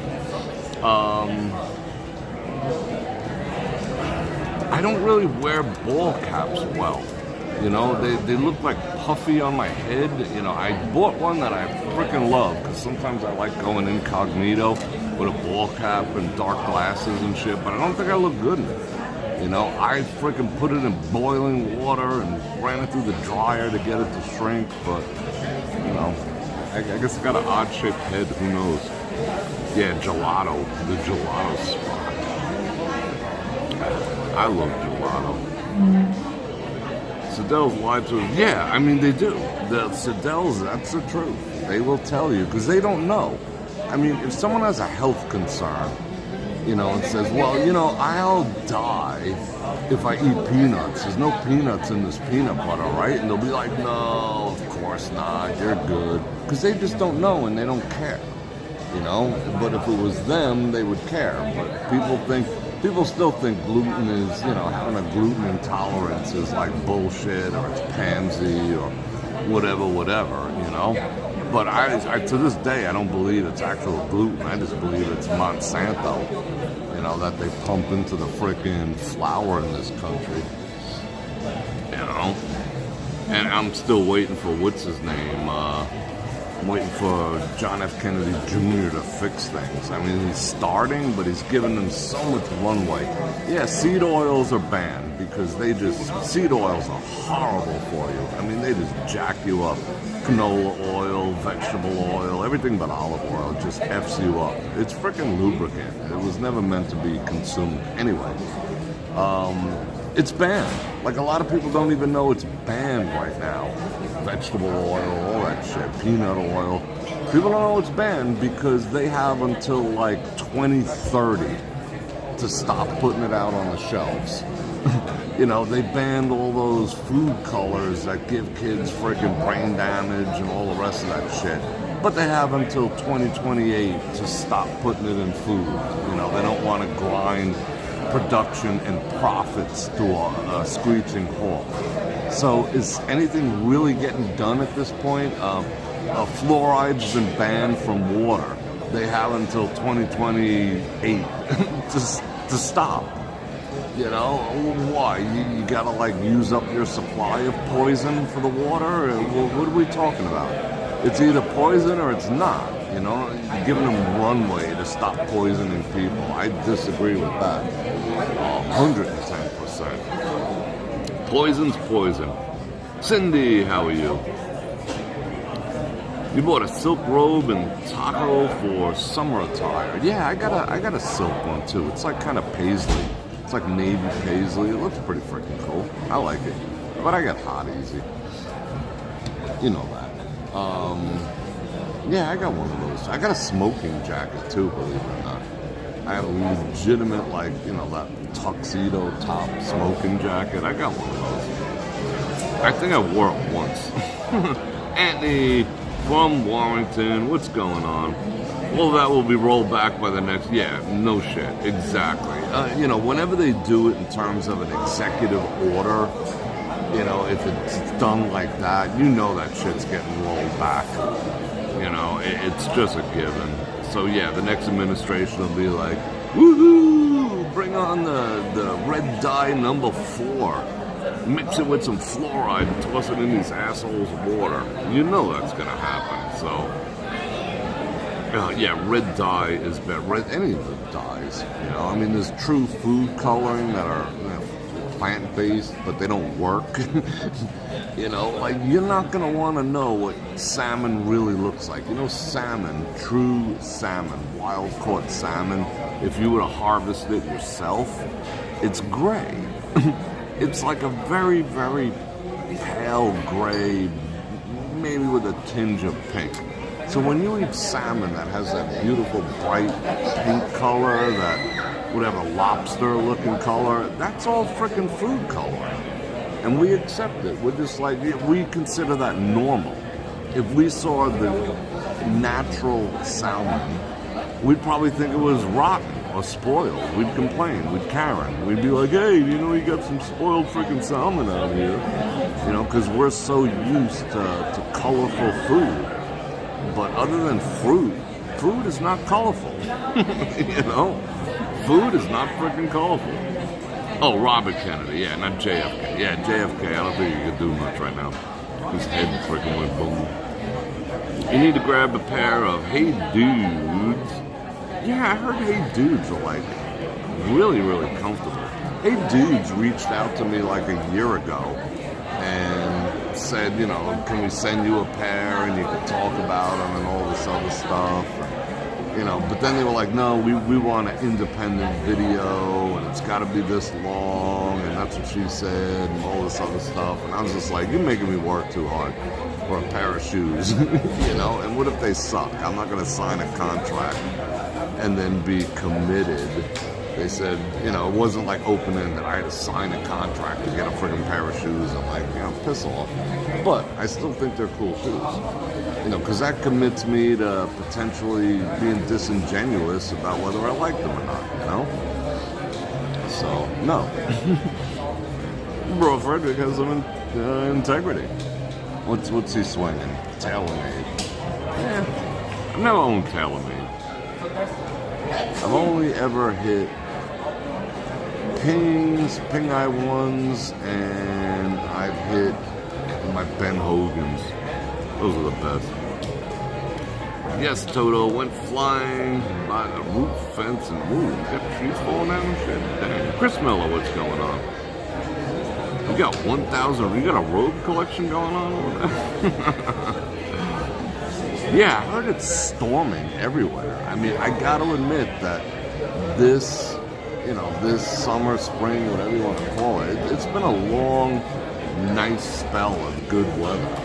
I don't really wear ball caps well. They look like puffy on my head. I bought one that I freaking love because sometimes I like going incognito with a ball cap and dark glasses and shit, but I don't think I look good in it. I freaking put it in boiling water and ran it through the dryer to get it to shrink, but, I guess I got an odd-shaped head, who knows. Yeah, gelato, the gelato spot. I love gelato. Sadel's lied to us. Yeah, I mean, they do. The Sadel's, that's the truth. They will tell you, because they don't know. I mean, if someone has a health concern, and says, well, I'll die if I eat peanuts. There's no peanuts in this peanut butter, right? And they'll be like, no, of course not. You're good. Because they just don't know and they don't care, But if it was them, they would care. But people still think gluten is, having a gluten intolerance is like bullshit or it's pansy or whatever, But I to this day, I don't believe it's actual gluten. I just believe it's Monsanto, that they pump into the frickin' flour in this country, And I'm still waiting for, what's his name? I'm waiting for John F. Kennedy Jr. to fix things. I mean, he's starting, but he's giving them so much runway. Yeah, seed oils are banned because seed oils are horrible for you. I mean, they just jack you up. Canola oil, vegetable oil, everything but olive oil just F's you up. It's freaking lubricant. It was never meant to be consumed. Anyway, it's banned. Like, a lot of people don't even know it's banned right now. Vegetable oil, all that shit, peanut oil. People don't know it's banned because they have until like 2030 to stop putting it out on the shelves. They banned all those food colors that give kids freaking brain damage and all the rest of that shit. But they have until 2028 to stop putting it in food. They don't want to grind production and profits to a screeching halt. So is anything really getting done at this point? Fluoride's been banned from water. They have until 2028 to stop. Why? You gotta use up your supply of poison for the water? What are we talking about? It's either poison or it's not. You're giving them runway to stop poisoning people. I disagree with that. 110%. Poison's poison. Cindy, how are you? You bought a silk robe and taco for summer attire. Yeah, I got a silk one too. It's like kind of paisley. It's like navy paisley. It looks pretty freaking cool. I like it. But I get hot easy. You know that. Yeah, I got one of those. I got a smoking jacket too, believe it or not. I have a legitimate, that tuxedo top smoking jacket. I got one of those. I think I wore it once. Anthony from Warrington, what's going on? All that will be rolled back by the next, yeah, no shit, exactly. You know, whenever they do it in terms of an executive order, you know, if it's done like that, you know that shit's getting rolled back. You know, it's just a given. So yeah, the next administration will be like, woohoo, bring on the red dye number 4. Mix it with some fluoride and toss it in these assholes' water. You know that's gonna happen, so... yeah, red dye is better. Any of the dyes, you know. I mean, there's true food coloring that are, you know, plant-based, but they don't work. You know, like, you're not gonna want to know what salmon really looks like. You know, salmon, true salmon, wild-caught salmon, if you were to harvest it yourself, it's gray. It's like a very, very pale gray, maybe with a tinge of pink. So when you eat salmon that has that beautiful bright pink color, that whatever lobster-looking color, that's all freaking food coloring. And we accept it. We're just like, we consider that normal. If we saw the natural salmon, we'd probably think it was rotten or spoiled. We'd complain. We'd Karen. We'd be like, hey, you know, you got some spoiled freaking salmon out here. You know, because we're so used to colorful food. But other than fruit, food is not colorful. You know? Food is not freaking colorful. Oh, Robert Kennedy. Yeah, not JFK. Yeah, JFK. I don't think you could do much right now. His head freaking went boom. You need to grab a pair of Hey Dudes. Yeah, I heard Hey Dudes are like really, really comfortable. Hey Dudes reached out to me like a year ago and said, you know, can we send you a pair and you can talk about them and all this other stuff. You know, but then they were like, no, we want an independent video and it's got to be this long and that's what she said and all this other stuff. And I was just like, you're making me work too hard for a pair of shoes, you know? And what if they suck? I'm not going to sign a contract and then be committed. They said, you know, it wasn't like open-ended. I had to sign a contract to get a freaking pair of shoes. I'm like, you know, piss off. But I still think they're cool shoes. You know, because that commits me to potentially being disingenuous about whether I like them or not, you know? So, no. Bror Fredrik has some integrity. What's he swinging? TaylorMade. Yeah. I've never owned TaylorMade. I've only ever hit Pings, Ping I ones, and I've hit my Ben Hogans. Those are the best. Yes, Toto went flying by the roof fence and ooh, got trees falling down and shit. Dang. Chris Miller, what's going on? You got 1,000. You got a robe collection going on over there? Yeah, I heard it's storming everywhere. I mean, I got to admit that this, you know, this summer, spring, whatever you want to call it, it's been a long, nice spell of good weather.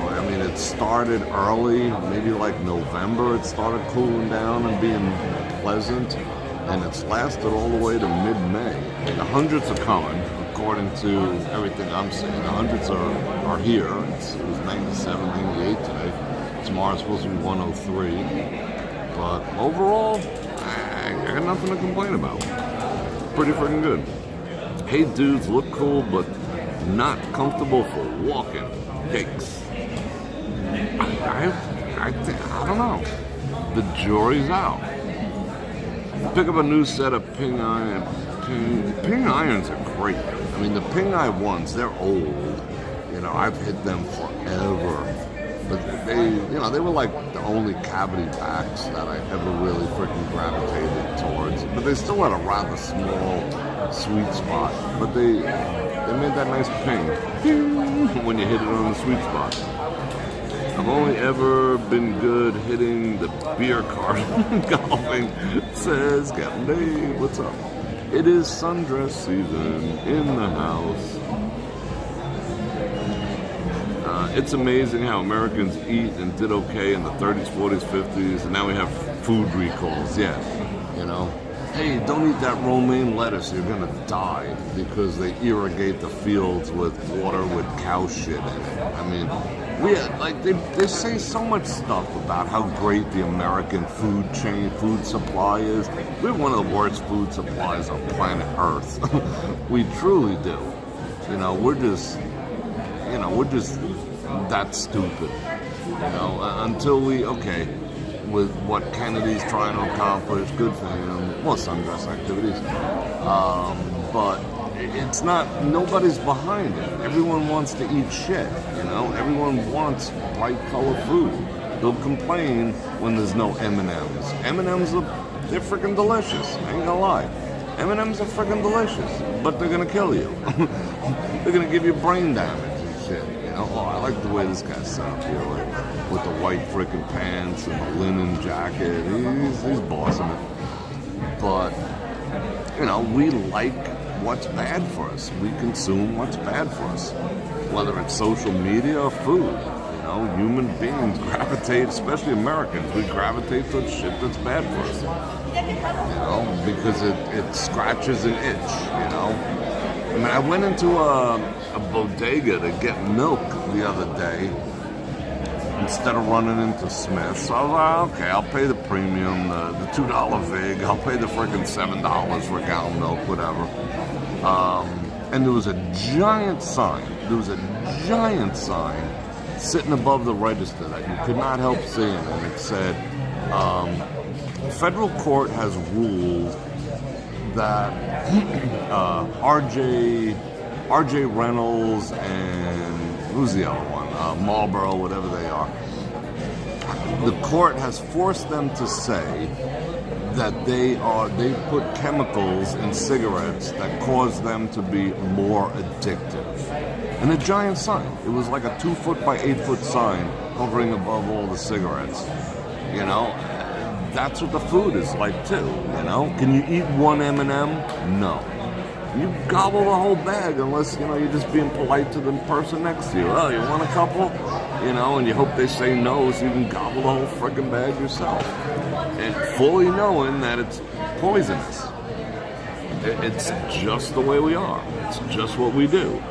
I mean, it started early, maybe like November, it started cooling down and being pleasant, and it's lasted all the way to mid-May. The hundreds are coming, according to everything I'm seeing. The hundreds are here. It was 97, 98 today. Tomorrow's supposed to be 103. But overall, I got nothing to complain about. Pretty freaking good. Hey Dudes look cool, but not comfortable for walking. Yikes. I don't know. The jury's out. Pick up a new set of Ping Iron. Ping Irons are great. I mean, the Ping I ones, they're old. You know, I've hit them forever. But they, you know, they were like the only cavity packs that I ever really freaking gravitated towards. But they still had a rather small sweet spot. But they made that nice ping when you hit it on the sweet spot. I've only ever been good hitting the beer cart golfing, says Captain Dave. What's up? It is sundress season in the house. It's amazing how Americans eat and did okay in the 30s, 40s, 50s, and now we have food recalls. Yeah, you know. Hey, don't eat that romaine lettuce, you're gonna die, because they irrigate the fields with water with cow shit in it. I mean, like they say so much stuff about how great the American food supply is. We're one of the worst food supplies on planet Earth. We truly do. We're just that stupid. Until with what Kennedy's trying to accomplish, good for him. Well, sundress activities, but it's not. Nobody's behind it. Everyone wants to eat shit. Everyone wants bright color food. They'll complain when there's no M&Ms. M&Ms they're freaking delicious. I ain't gonna lie. M&Ms are freaking delicious, but they're gonna kill you. They're gonna give you brain damage and shit. I like the way this guy's set up here, with the white freaking pants and the linen jacket. He's bossing it. But we like what's bad for us. We consume what's bad for us, whether it's social media or food. Human beings gravitate, especially Americans, we gravitate towards shit that's bad for us. Because it scratches an itch. I went into a bodega to get milk the other day instead of running into Smith's. So I was like, okay, I'll pay the premium, the $2 vig. I'll pay the freaking $7 for a gallon of milk, whatever. And there was a giant sign. Sitting above the register that you could not help seeing, and it said, federal court has ruled that RJ Reynolds and who's the other one? Marlboro, whatever they are. The court has forced them to say that they put chemicals in cigarettes that cause them to be more addictive. And a giant sign. It was like a 2-foot by 8-foot sign hovering above all the cigarettes. That's what the food is like too. Can you eat one M&M? No. You gobble the whole bag unless you're just being polite to the person next to you. Oh, you want a couple? And you hope they say no, so you can gobble the whole freaking bag yourself, and fully knowing that it's poisonous. It's just the way we are. It's just what we do.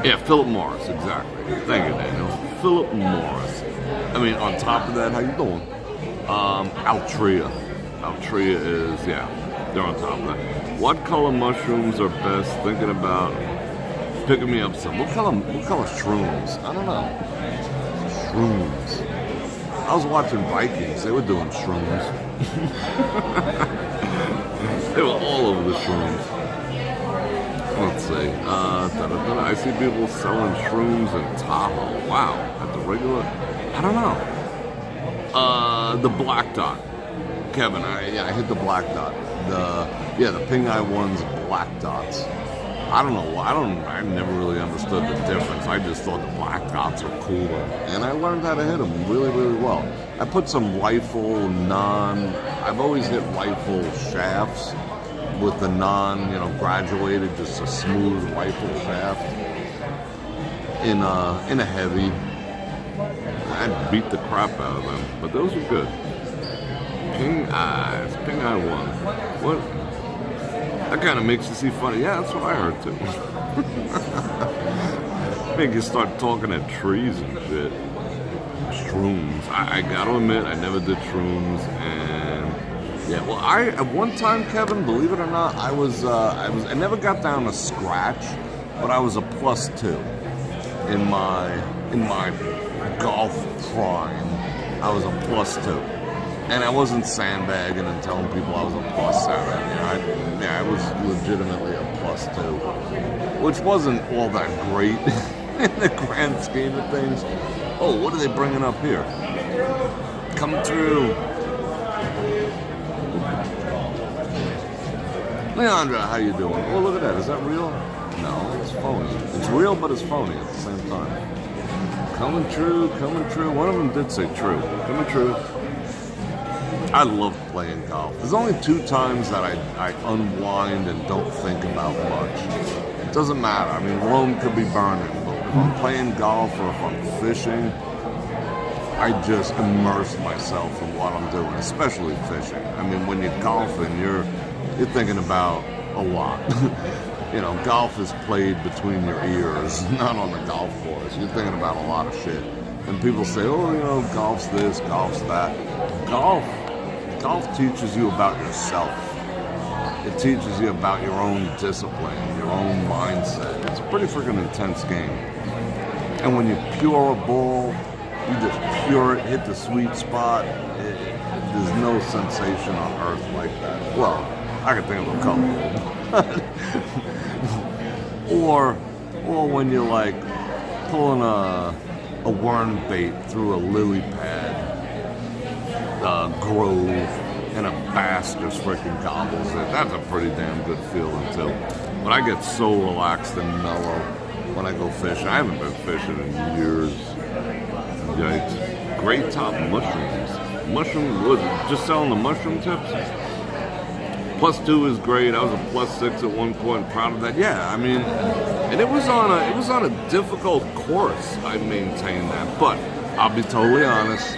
Yeah, Philip Morris, exactly. Thank you, Daniel. Philip Morris. On top of that, how you doing? Altria. Altria is, they're on top of that. What color mushrooms are best? Thinking about picking me up some. What color shrooms? I don't know. Shrooms. I was watching Vikings. They were doing shrooms. They were all over the shrooms. Let's see. I see people selling shrooms in Tahoe. Wow. At the regular... I don't know. The black dot. Kevin, I hit the black dot. The Ping Eye one's black dots. I don't know. I never really understood the difference. I just thought the black dots were cooler. And I learned how to hit them really, really well. I put some rifle, I've always hit rifle shafts with the graduated, just a smooth rifle shaft in a heavy. I beat the crap out of them, but those were good. Ping Eye one. What? That kind of makes you see funny. Yeah, that's what I heard too. Make you start talking at trees and shit. Shrooms. I gotta admit, I never did shrooms, and at one time, Kevin, believe it or not, I never got down to scratch, but I was a +2 in my golf prime. I was a +2. And I wasn't sandbagging and telling people I was a +7. I was legitimately a +2, which wasn't all that great in the grand scheme of things. Oh, what are they bringing up here? Come through. Leandra, how you doing? Oh, look at that. Is that real? No, it's phony. It's real, but it's phony at the same time. Coming true. One of them did say true. Coming true. I love playing golf. There's only 2 times that I unwind and don't think about much. It doesn't matter. Rome could be burning, but if I'm playing golf or if I'm fishing, I just immerse myself in what I'm doing, especially fishing. When you're golfing, you're thinking about a lot. you know, golf is played between your ears, not on the golf course. You're thinking about a lot of shit. And people say, oh, you know, golf's this, golf's that. Golf teaches you about yourself. It teaches you about your own discipline, your own mindset. It's a pretty freaking intense game. And when you pure a ball, you just pure it, hit the sweet spot. There's no sensation on earth like that. Well, I can think of a couple. or when you're like pulling a worm bait through a lily pad grove and a bass just freaking gobbles it. That's a pretty damn good feeling too. But I get so relaxed and mellow when I go fishing. I haven't been fishing in years. Yikes. Great top mushrooms. Mushroom, just selling the mushroom tips? +2 is great. I was a +6 at one point. Proud of that. Yeah, I mean, and it was on a difficult course. I maintained that, but I'll be totally honest.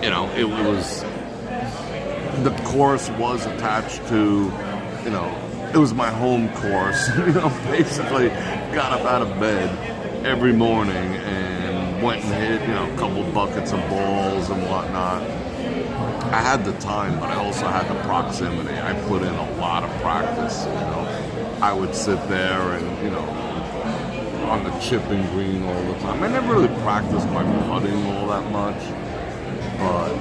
You know, the course was attached to, you know, it was my home course. You know, basically got up out of bed every morning and went and hit, you know, a couple buckets of balls and whatnot. I had the time, but I also had the proximity. I put in a lot of practice, you know. I would sit there and, you know, on the chipping green all the time. I never really practiced my putting all that much, but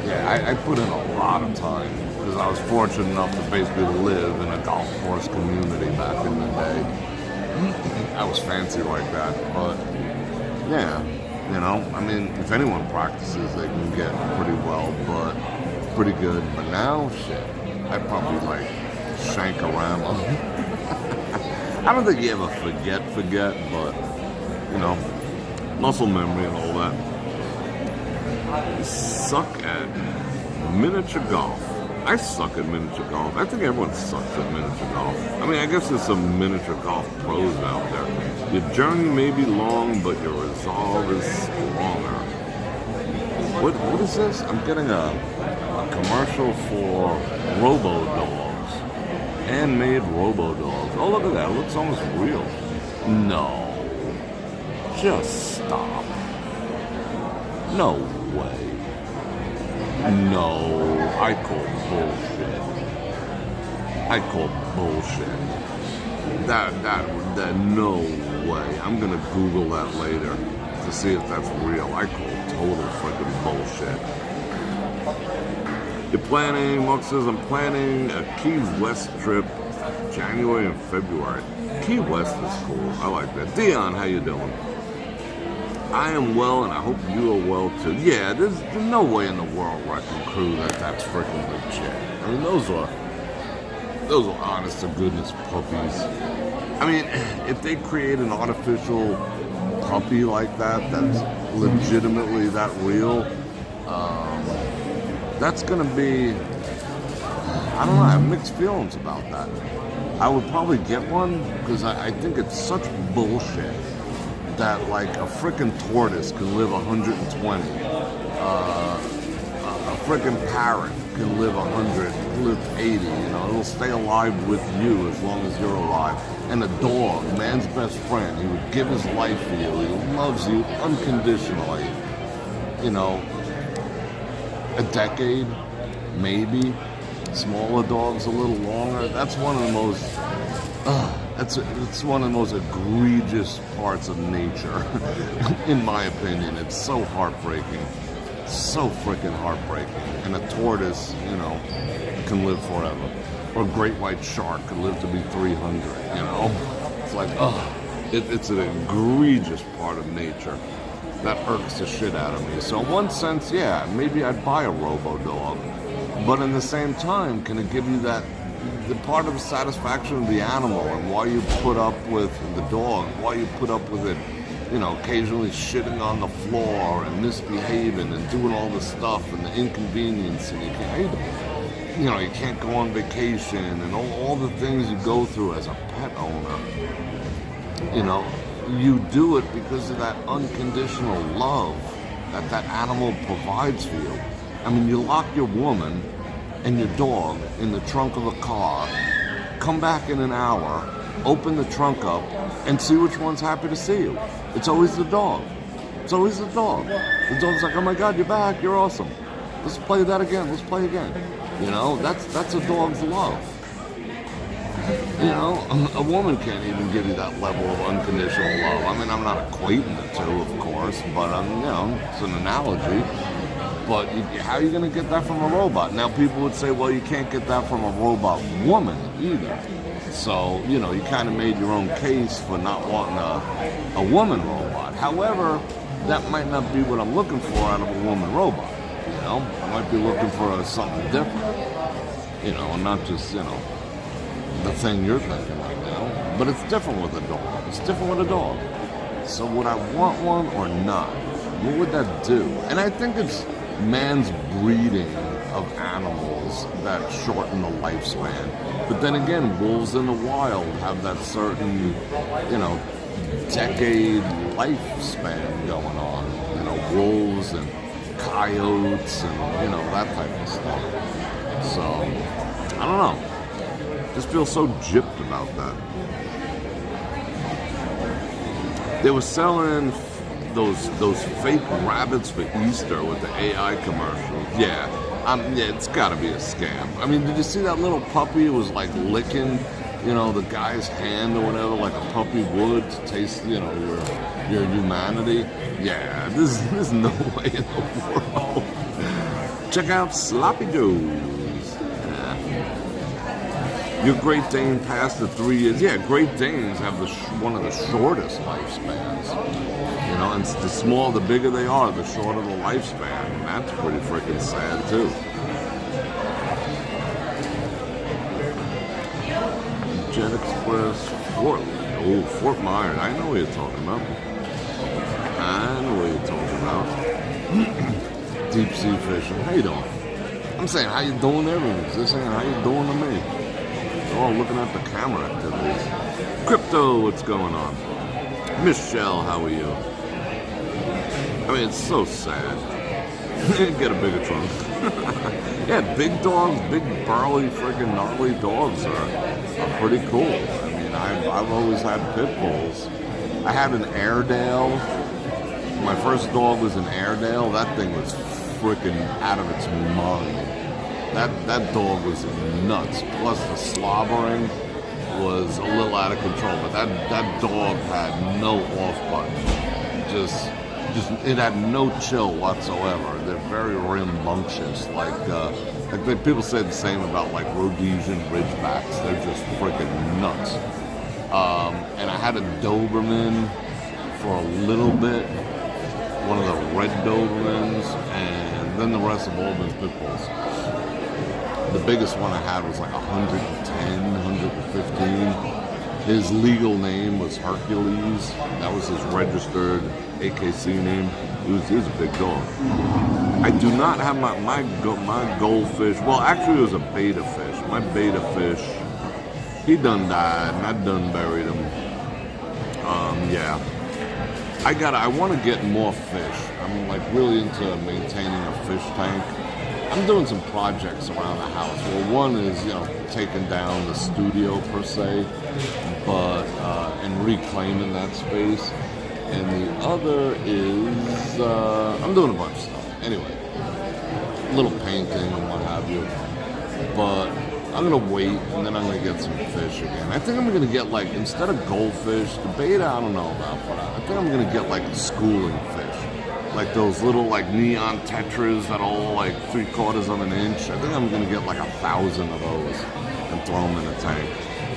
yeah, I put in a lot of time because I was fortunate enough to basically live in a golf course community back in the day. I was fancy like that, but yeah. You know, I mean, if anyone practices, they can get pretty well, but pretty good. But now, shit, I'd probably like shank around. I don't think you ever forget, but, you know, muscle memory and all that. You suck at miniature golf. I suck at miniature golf. I think everyone sucks at miniature golf. I mean, I guess there's some miniature golf pros out there. Your journey may be long, but your resolve is stronger. What is this? I'm getting a commercial for Robo-Dogs. Handmade Robo-Dogs. Oh, look at that. It looks almost real. No. Just stop. No way. No, I call bullshit. I call bullshit. That, no way. I'm gonna Google that later to see if that's real. I call total freaking bullshit. You're planning, Mark says, I'm planning a Key West trip, January and February. Key West is cool. I like that. Dion, how you doing? I am well, and I hope you are well too. Yeah, there's no way in the world where I can crew that's freaking legit. I mean, those are honest to goodness puppies. I mean, if they create an artificial puppy like that, that's legitimately that real, that's gonna be, I don't know, I have mixed feelings about that. I would probably get one, because I think it's such bullshit that like a freaking tortoise can live 120, a freaking parrot can live 100, live 80, you know, it'll stay alive with you as long as you're alive. And a dog, man's best friend, he would give his life for you, he loves you unconditionally, you know, a decade, maybe, smaller dogs a little longer. That's one of the most, it's one of the most egregious parts of nature, in my opinion. It's so heartbreaking, so freaking heartbreaking. And a tortoise, you know, can live forever. Or a great white shark can live to be 300, you know? It's like, it's an egregious part of nature that irks the shit out of me. So in one sense, yeah, maybe I'd buy a robo-dog. But in the same time, can it give you that, the part of the satisfaction of the animal and why you put up with the dog, why you put up with it, you know, occasionally shitting on the floor and misbehaving and doing all the stuff and the inconvenience, and you can't go on vacation and all the things you go through as a pet owner. You know, you do it because of that unconditional love that animal provides for you. I mean, you lock your woman and your dog in the trunk of a car come back in an hour, open the trunk up, and see which one's happy to see you. It's always the dog. It's always the dog. The dog's like, oh my God, you're back, you're awesome. Let's play that again, let's play again. You know, that's a dog's love. You know, a woman can't even give you that level of unconditional love. I mean, I'm not equating the two, of course, but you know, it's an analogy. But how are you going to get that from a robot? Now, people would say, well, you can't get that from a robot woman either. So, you know, you kind of made your own case for not wanting a woman robot. However, that might not be what I'm looking for out of a woman robot. You know, I might be looking for something different. You know, and not just, you know, the thing you're thinking right now. But it's different with a dog. It's different with a dog. So would I want one or not? What would that do? And I think it's man's breeding of animals that shorten the lifespan. But then again, wolves in the wild have that certain, you know, decade lifespan going on. You know, wolves and coyotes and, you know, that type of stuff. So, I don't know. Just feel so gypped about that. They were selling those fake rabbits for Easter with the AI commercials. Yeah, it's got to be a scam. I mean, did you see that little puppy? It was like licking, you know, the guy's hand or whatever, like a puppy would to taste, you know, your humanity. Yeah, there's no way in the world. Check out Sloppy Joe's. Your Great Dane passed the 3 years. Yeah, Great Danes have one of the shortest lifespans. You know, and the bigger they are, the shorter the lifespan. And that's pretty freaking sad, too. Jet Express, Fort Myers. I know what you're talking about. Deep sea fishing. How you doing? I'm saying, how you doing to everyone? They're saying, how you doing to me? Oh, looking at the camera activities. Crypto, what's going on? Michelle, how are you? I mean, it's so sad. Get a bigger trunk. Yeah, big dogs, big burly, freaking gnarly dogs are pretty cool. I mean, I've always had pit bulls. I had an Airedale. My first dog was an Airedale. That thing was freaking out of its mind. That dog was nuts. Plus the slobbering was a little out of control. But that dog had no off button. Just it had no chill whatsoever. They're very rambunctious. Like people say the same about like Rhodesian Ridgebacks. They're just freaking nuts. And I had a Doberman for a little bit. One of the red Dobermans, and then the rest have all been pit bulls. The biggest one I had was like 110, 115. His legal name was Hercules. That was his registered AKC name. He was a big dog. I do not have my goldfish. Well, actually, it was a beta fish. My beta fish, he done died, and I done buried him. Yeah. I want to get more fish. I'm like really into maintaining a fish tank. I'm doing some projects around the house. Well, one is, you know, taking down the studio per se, but and reclaiming that space. And the other is I'm doing a bunch of stuff. Anyway, a little painting and what have you. But I'm gonna wait, and then I'm gonna get some fish again. I think I'm gonna get, like, instead of goldfish, the beta I don't know about, but I think I'm gonna get like schooling fish. Like those little like neon tetras that are all like 3/4 of an inch. I think I'm gonna get like 1,000 of those and throw them in a tank.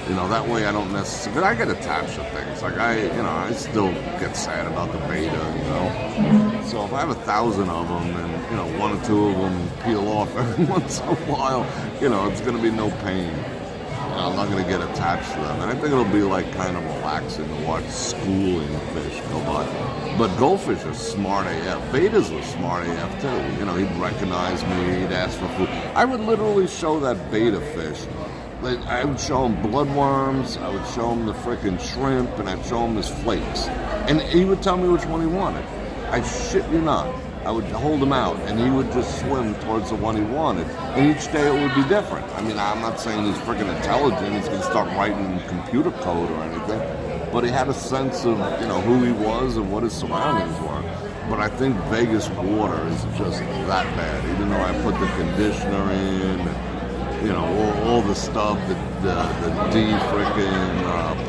You know, that way I don't necessarily, but I get attached to things. Like I still get sad about the beta, you know. So if I have 1,000 of them and, you know, 1 or 2 of them peel off every once in a while, you know, it's gonna be no pain. You know, I'm not gonna get attached to them. And I think it'll be like kind of relaxing to watch schooling fish go by. But goldfish are smart AF. Betas were smart AF too. You know, he'd recognize me, he'd ask for food. I would literally show that beta fish. I would show him bloodworms, I would show him the frickin' shrimp, and I'd show him his flakes. And he would tell me which one he wanted. I shit you not. I would hold him out, and he would just swim towards the one he wanted. And each day it would be different. I mean, I'm not saying he's freaking intelligent. He's going to start writing computer code or anything. But he had a sense of, you know, who he was and what his surroundings were. But I think Vegas water is just that bad. Even though I put the conditioner in, and, you know, all the stuff, the D freaking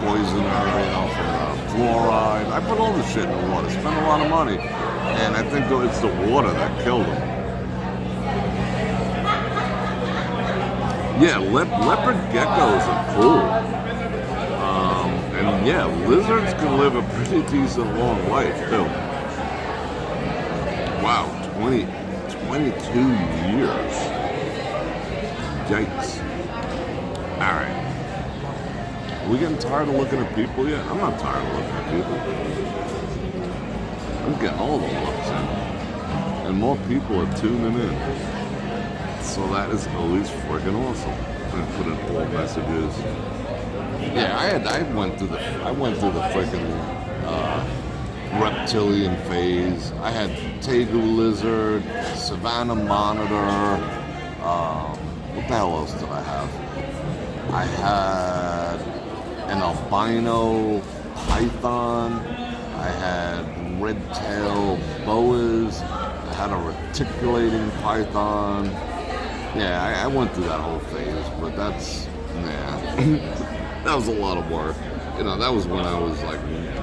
poisoner, you know, from fluoride. I put all the shit in the water. Spent a lot of money. And I think it's the water that killed him. Yeah, leopard geckos are cool. And yeah, lizards can live a pretty decent long life too. Wow, 22 years. Yikes. Alright. Are we getting tired of looking at people yet? I'm not tired of looking at people. I'm getting all the looks in. And more people are tuning in. So that is always friggin' awesome. I'm gonna put in all messages. Yeah, I went through the freaking reptilian phase. I had tegu lizard, Savannah monitor. What the hell else did I have? I had an albino python. I had red-tailed boas. I had a reticulating python. Yeah, I went through that whole phase, but that's, yeah, that was a lot of work. You know, that was when I was like,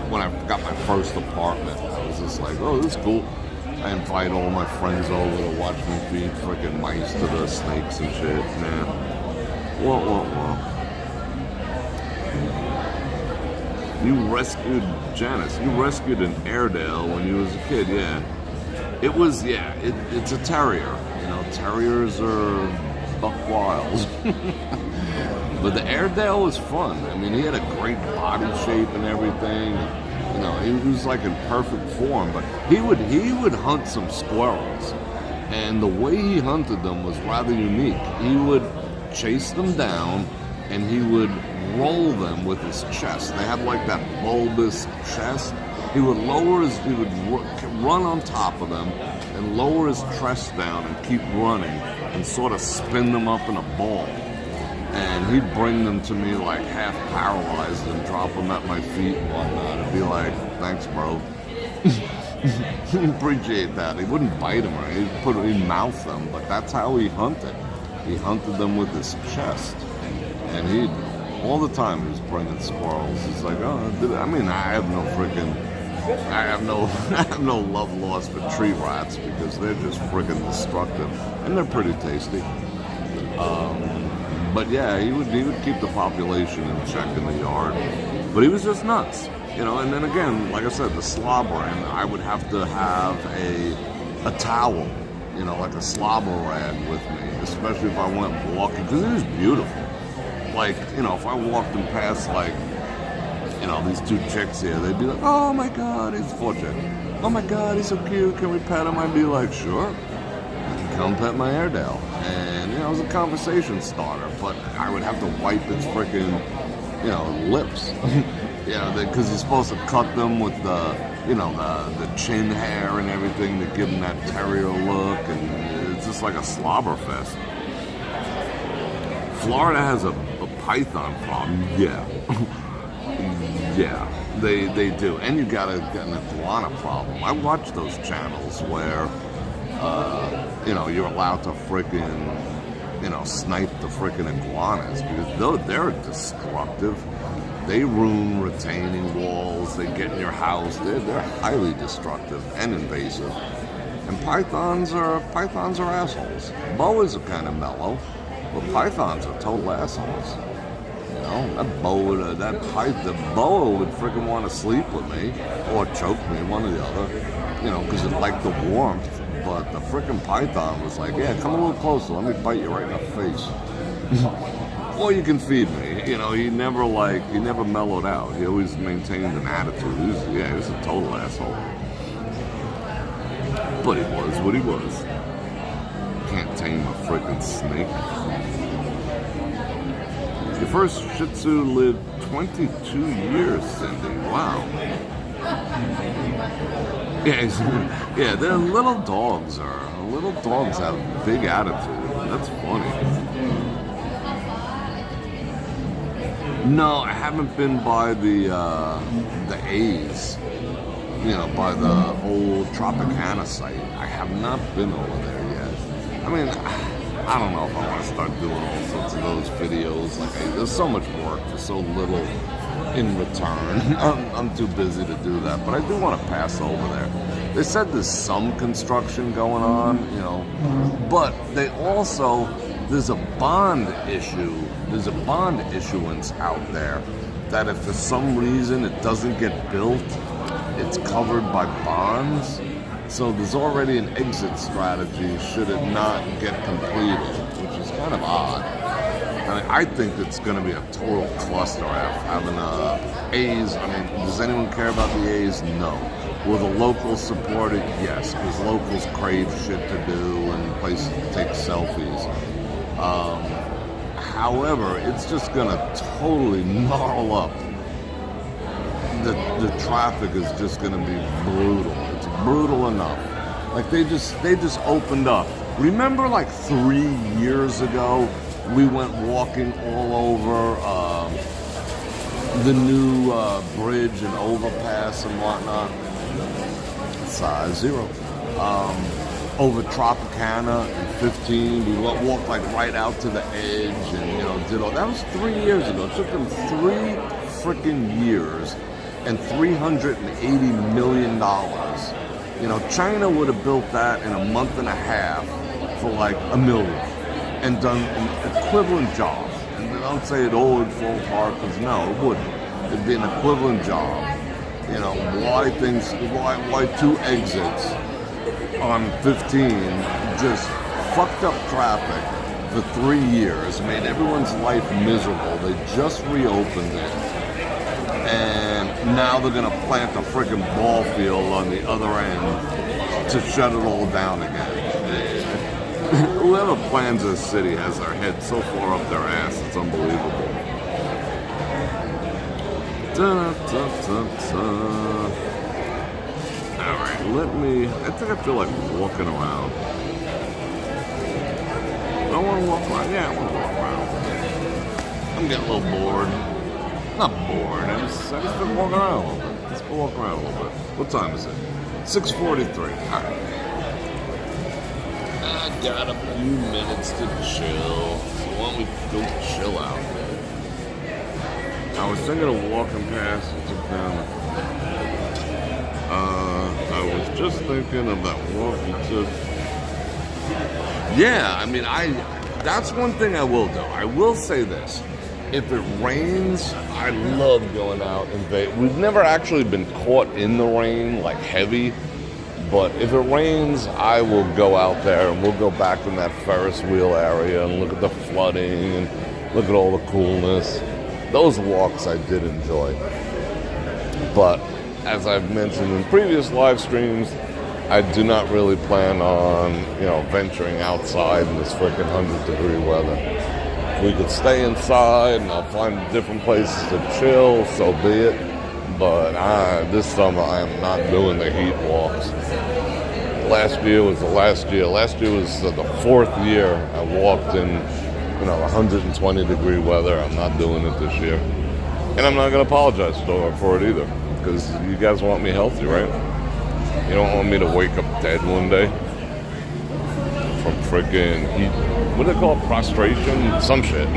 when I got my first apartment. I was just like, oh, this is cool. I invite all my friends over to watch me feed freaking mice to the snakes and shit. Nah. Whoa. You rescued Janice. You rescued an Airedale when you was a kid, yeah. It was, yeah, it's a terrier. You know, terriers are buck wild. But the Airedale was fun. I mean, he had a great body shape and everything. You know, he was like in perfect form. But he would hunt some squirrels. And the way he hunted them was rather unique. He would chase them down and he would roll them with his chest. They had like that bulbous chest. He would run on top of them and lower his chest down and keep running and sort of spin them up in a ball. And he'd bring them to me like half paralyzed and drop them at my feet and whatnot and be like, thanks, bro. Appreciate that. He wouldn't bite them or he'd mouth them, but that's how he hunted. He hunted them with his chest. And all the time he was bringing squirrels. He's like, oh, I mean, I have no love lost for tree rats because they're just friggin' destructive. And they're pretty tasty. But yeah, he would keep the population in check in the yard. But he was just nuts. You know, and then again, like I said, the slobbering, I would have to have a towel, you know, like a slobber rag with me, especially if I went walking, because it was beautiful. Like, you know, if I walked them past, like, you know, these two chicks here, they'd be like, oh my God, he's four chicks. Oh my God, he's so cute, can we pet him? I'd be like, sure. Come pet my Airedale. And, you know, it was a conversation starter, but I would have to wipe its freaking, you know, lips. Yeah, because you're supposed to cut them with the, you know, the chin hair and everything to give them that terrier look, and it's just like a slobber fest. Florida has a python problem, yeah. Yeah, they do. And you got an iguana problem. I watch those channels where, you know, you're allowed to freaking, you know, snipe the freaking iguanas because they're destructive. They ruin retaining walls. They get in your house. They're highly destructive and invasive. And pythons are assholes. Boas are kind of mellow, but pythons are total assholes. You know, the boa would freaking want to sleep with me or choke me, one or the other. You know, because it liked the warmth. But the freaking python was like, yeah, come a little closer. Let me bite you right in the face. Or you can feed me. You know, he never mellowed out. He always maintained an attitude. He was a total asshole. But he was what he was. Can't tame a freaking snake. Your first Shih Tzu lived 22 years, Cindy. Wow. Yeah, yeah, their little dogs are. Little dogs have big attitude. That's funny. No, I haven't been by the A's. You know, by the old Tropicana site. I have not been over there yet. I mean, I don't know if I want to start doing all sorts of those videos. Like, there's so much work for so little in return. I'm too busy to do that, but I do want to pass over there. They said there's some construction going on, you know, but they also, there's a bond issue. There's a bond issuance out there that if for some reason it doesn't get built, it's covered by bonds. So there's already an exit strategy should it not get completed, which is kind of odd. I mean, I think it's going to be a total cluster having A's. I mean, does anyone care about the A's? No. Will the locals support it? Yes, because locals crave shit to do and places to take selfies. However, it's just going to totally gnarl up. The traffic is just going to be brutal. It's brutal enough. Like they just opened up. Remember, like 3 years ago, we went walking all over the new bridge and overpass and whatnot. Size 0. Over Tropicana in 15, we walked like right out to the edge and, you know, did all. That was 3 years ago. It took them 3 freaking years and $380 million. You know, China would have built that in a month and a half for like $1 million and done an equivalent job. And don't say it all would fall apart, because no, it wouldn't. It'd be an equivalent job. You know, why 2 exits on 15 just fucked up traffic for 3 years, made everyone's life miserable. They just reopened it. And now they're going to plant a freaking ball field on the other end to shut it all down again. Whoever plans this city has their head so far up their ass, it's unbelievable. Alright, I think I feel like walking around. I want to walk around. Yeah, I want to walk around. I'm getting a little bored. Not bored. I just been walking around a little bit. Let's go walk around a little bit. What time is it? 6:43. All right. I got a few minutes to chill. So why don't we go chill out? I was thinking of walking past and took down. I was just thinking of that walk you took. Yeah, I mean, that's one thing I will do. I will say this. If it rains, I love going out in Vegas. We've never actually been caught in the rain, like heavy. But if it rains, I will go out there and we'll go back in that Ferris wheel area and look at the flooding and look at all the coolness. Those walks I did enjoy. But as I've mentioned in previous live streams, I do not really plan on, venturing outside in this freaking 100-degree weather. If we could stay inside and I'll find different places to chill, so be it. But this summer I am not doing the heat walks. Last year was the last year. Last year was the 4th year I walked in, 120-degree weather. I'm not doing it this year. And I'm not going to apologize for it either. Because you guys want me healthy, right? You don't want me to wake up dead one day from freaking heat. What do they call it? Prostration? Some shit.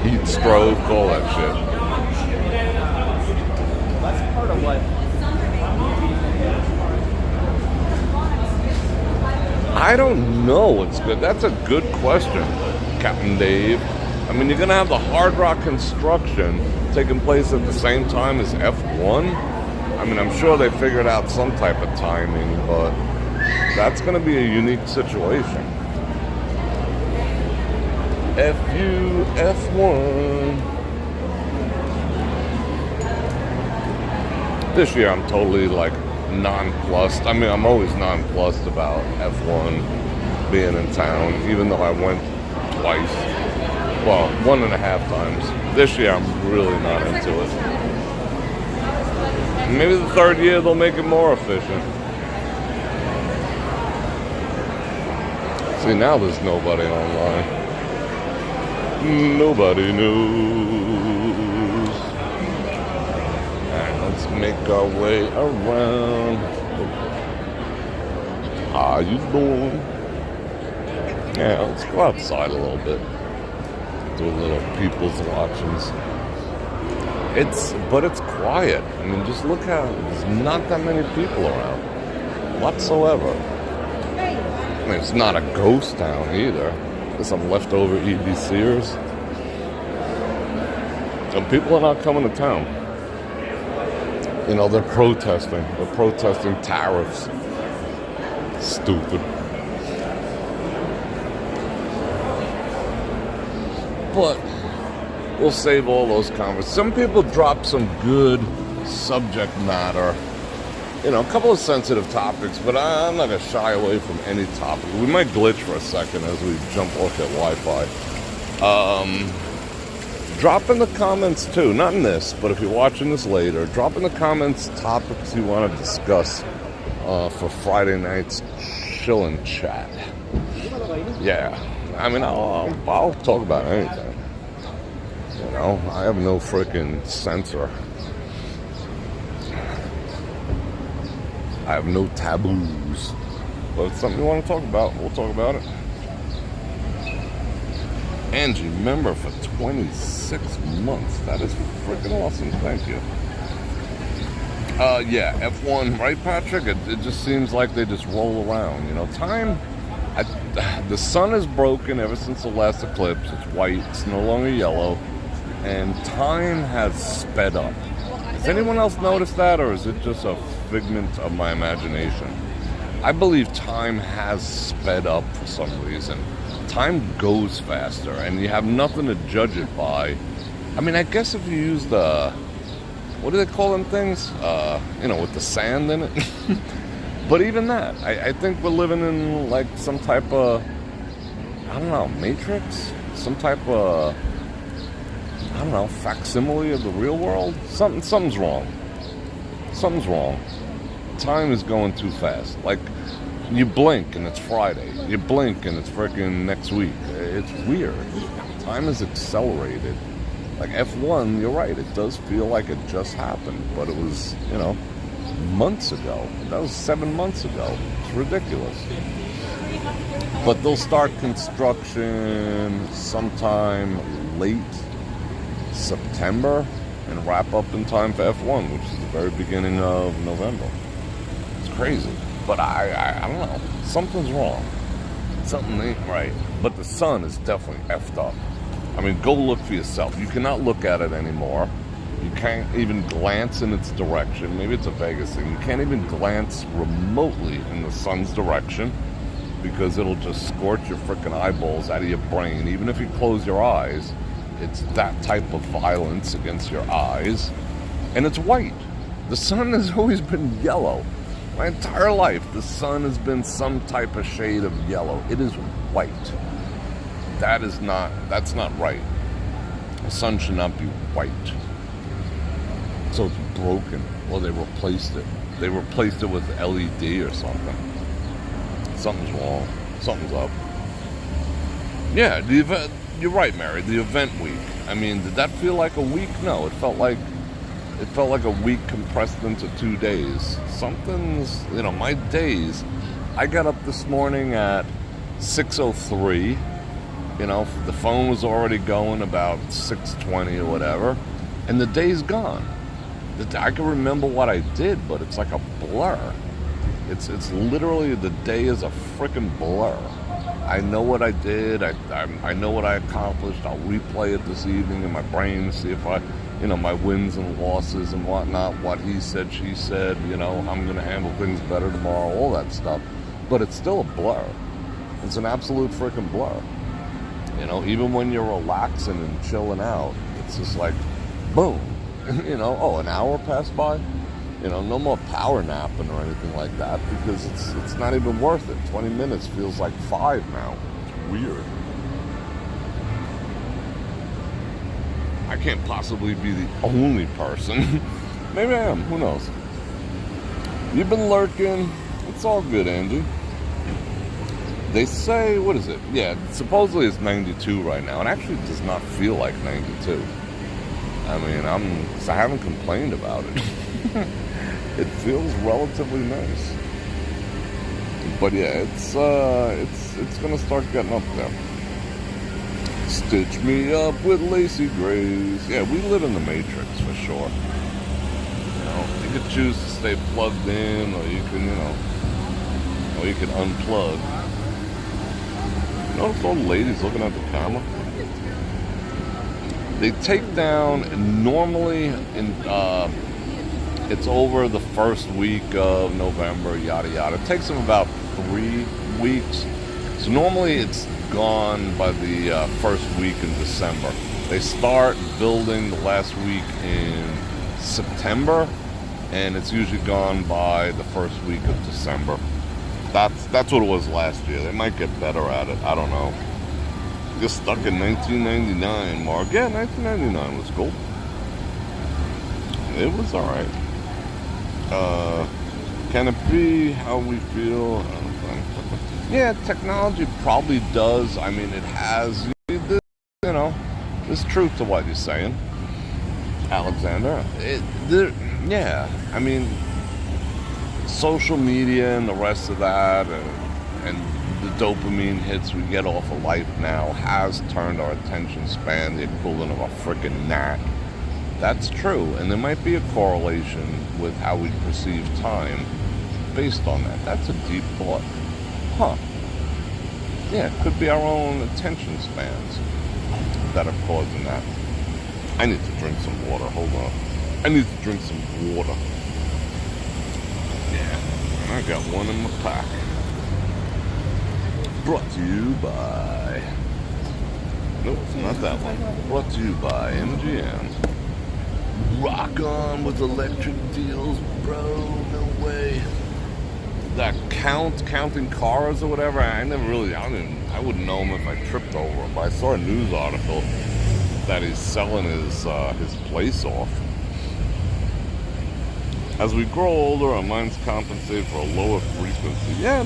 Heat stroke, all that shit. That's part of what. I don't know what's good. That's a good question, Captain Dave. I mean, you're going to have the Hard Rock construction taking place at the same time as F1. I mean, I'm sure they figured out some type of timing, but that's going to be a unique situation. F1. This year I'm totally nonplussed. I mean, I'm always nonplussed about F1 being in town, even though I went twice. Well, 1.5 times. This year I'm really not into it. Maybe the third year they'll make it more efficient. See, now there's nobody online. Nobody knows. Alright, let's make our way around. How you doing? Yeah, let's go outside a little bit. Do a little people's watchings. But it's quiet. I mean, just look how there's not that many people around whatsoever. I mean, it's not a ghost town either. There's some leftover EDCers. And people are not coming to town. You know, they're protesting. They're protesting tariffs. Stupid. But we'll save all those conversations. Some people drop some good subject matter. You know, a couple of sensitive topics, but I'm not going to shy away from any topic. We might glitch for a second as we jump off that Wi-Fi. Drop in the comments, too. Not in this, but if you're watching this later, drop in the comments topics you want to discuss for Friday night's chill and chat. Yeah. I mean, I'll talk about anything. You know, I have no freaking censor. I have no taboos. But if it's something you want to talk about, we'll talk about it. Angie, member for 26 months. That is freaking awesome. Thank you. Yeah, F1, right, Patrick? It just seems like they just roll around. You know, time... the sun is broken ever since the last eclipse. It's white. It's no longer yellow. And time has sped up. Has anyone else noticed that, or is it just a figment of my imagination? I believe time has sped up for some reason. Time goes faster, and you have nothing to judge it by. I mean, I guess if you use the... what do they call them things? You know, with the sand in it. But even that, I think we're living in, like, some type of... I don't know, matrix? Some type of... I don't know, facsimile of the real world? Something's wrong. Something's wrong. Time is going too fast. Like, you blink and it's Friday. You blink and it's freaking next week. It's weird. Time is accelerated. Like F1, you're right, it does feel like it just happened. But it was, you know, months ago. That was 7 months ago. It's ridiculous. But they'll start construction sometime late September and wrap up in time for F1, which is the very beginning of November. It's crazy. But I don't know. Something's wrong. Something ain't right. But the sun is definitely effed up. I mean, go look for yourself. You cannot look at it anymore. You can't even glance in its direction. Maybe it's a Vegas thing. You can't even glance remotely in the sun's direction because it'll just scorch your freaking eyeballs out of your brain. Even if you close your eyes, it's that type of violence against your eyes. And it's white. The sun has always been yellow. My entire life, the sun has been some type of shade of yellow. It is white. That's not right. The sun should not be white. So it's broken. Well, they replaced it. They replaced it with LED or something. Something's wrong. Something's up. Yeah, the event. You're right, Mary. The event week. I mean, did that feel like a week? No, it felt like a week compressed into 2 days. Something's, you know, my days. I got up this morning at 6:03. You know, the phone was already going about 6:20 or whatever, and the day's gone. I can remember what I did, but it's like a blur. It's literally, the day is a freaking blur. I know what I did. I know what I accomplished. I'll replay it this evening in my brain, see if you know, my wins and losses and whatnot, what he said, she said, you know, I'm going to handle things better tomorrow, all that stuff. But it's still a blur. It's an absolute freaking blur. You know, even when you're relaxing and chilling out, it's just like, boom. You know, oh, an hour passed by? You know, no more power napping or anything like that because it's not even worth it. 20 minutes feels like 5 now. It's weird. I can't possibly be the only person Maybe I am. Who knows? You've been lurking. It's all good, Angie. They say, what is it? Yeah, supposedly it's 92 right now. It actually does not feel like 92. I mean, I haven't complained about it. It feels relatively nice. But yeah, it's gonna start getting up there. Stitch me up with lacy grays. Yeah, we live in the Matrix for sure. You know, you could choose to stay plugged in, or you can, or you can unplug. Notice all the ladies looking at the camera. They take down normally it's over the first week of November, yada yada. It takes them about 3 weeks. So normally it's gone by the first week in December. They start building the last week in September, and it's usually gone by the first week of December. That's what it was last year. They might get better at it. I don't know. Just stuck in 1999, Mark. Yeah, 1999 was cool. It was alright. Can it be how we feel? I don't think. Yeah, technology probably does. I mean, it has, there's truth to what you're saying, Alexander. Yeah, I mean, social media and the rest of that, and the dopamine hits we get off of life now has turned our attention span the equivalent of a freaking gnat. That's true, and there might be a correlation with how we perceive time based on that. That's a deep thought. Huh. Yeah, it could be our own attention spans that are causing that. I need to drink some water. Hold on. I need to drink some water. Yeah, and I got one in my pack. Brought to you by... Nope, it's not that one. Brought to you by MGM. Rock on with electric deals, bro. No way. That counting cars or whatever, I wouldn't know him if I tripped over him. But I saw a news article that he's selling his place off. As we grow older, our minds compensate for a lower frequency. Yeah,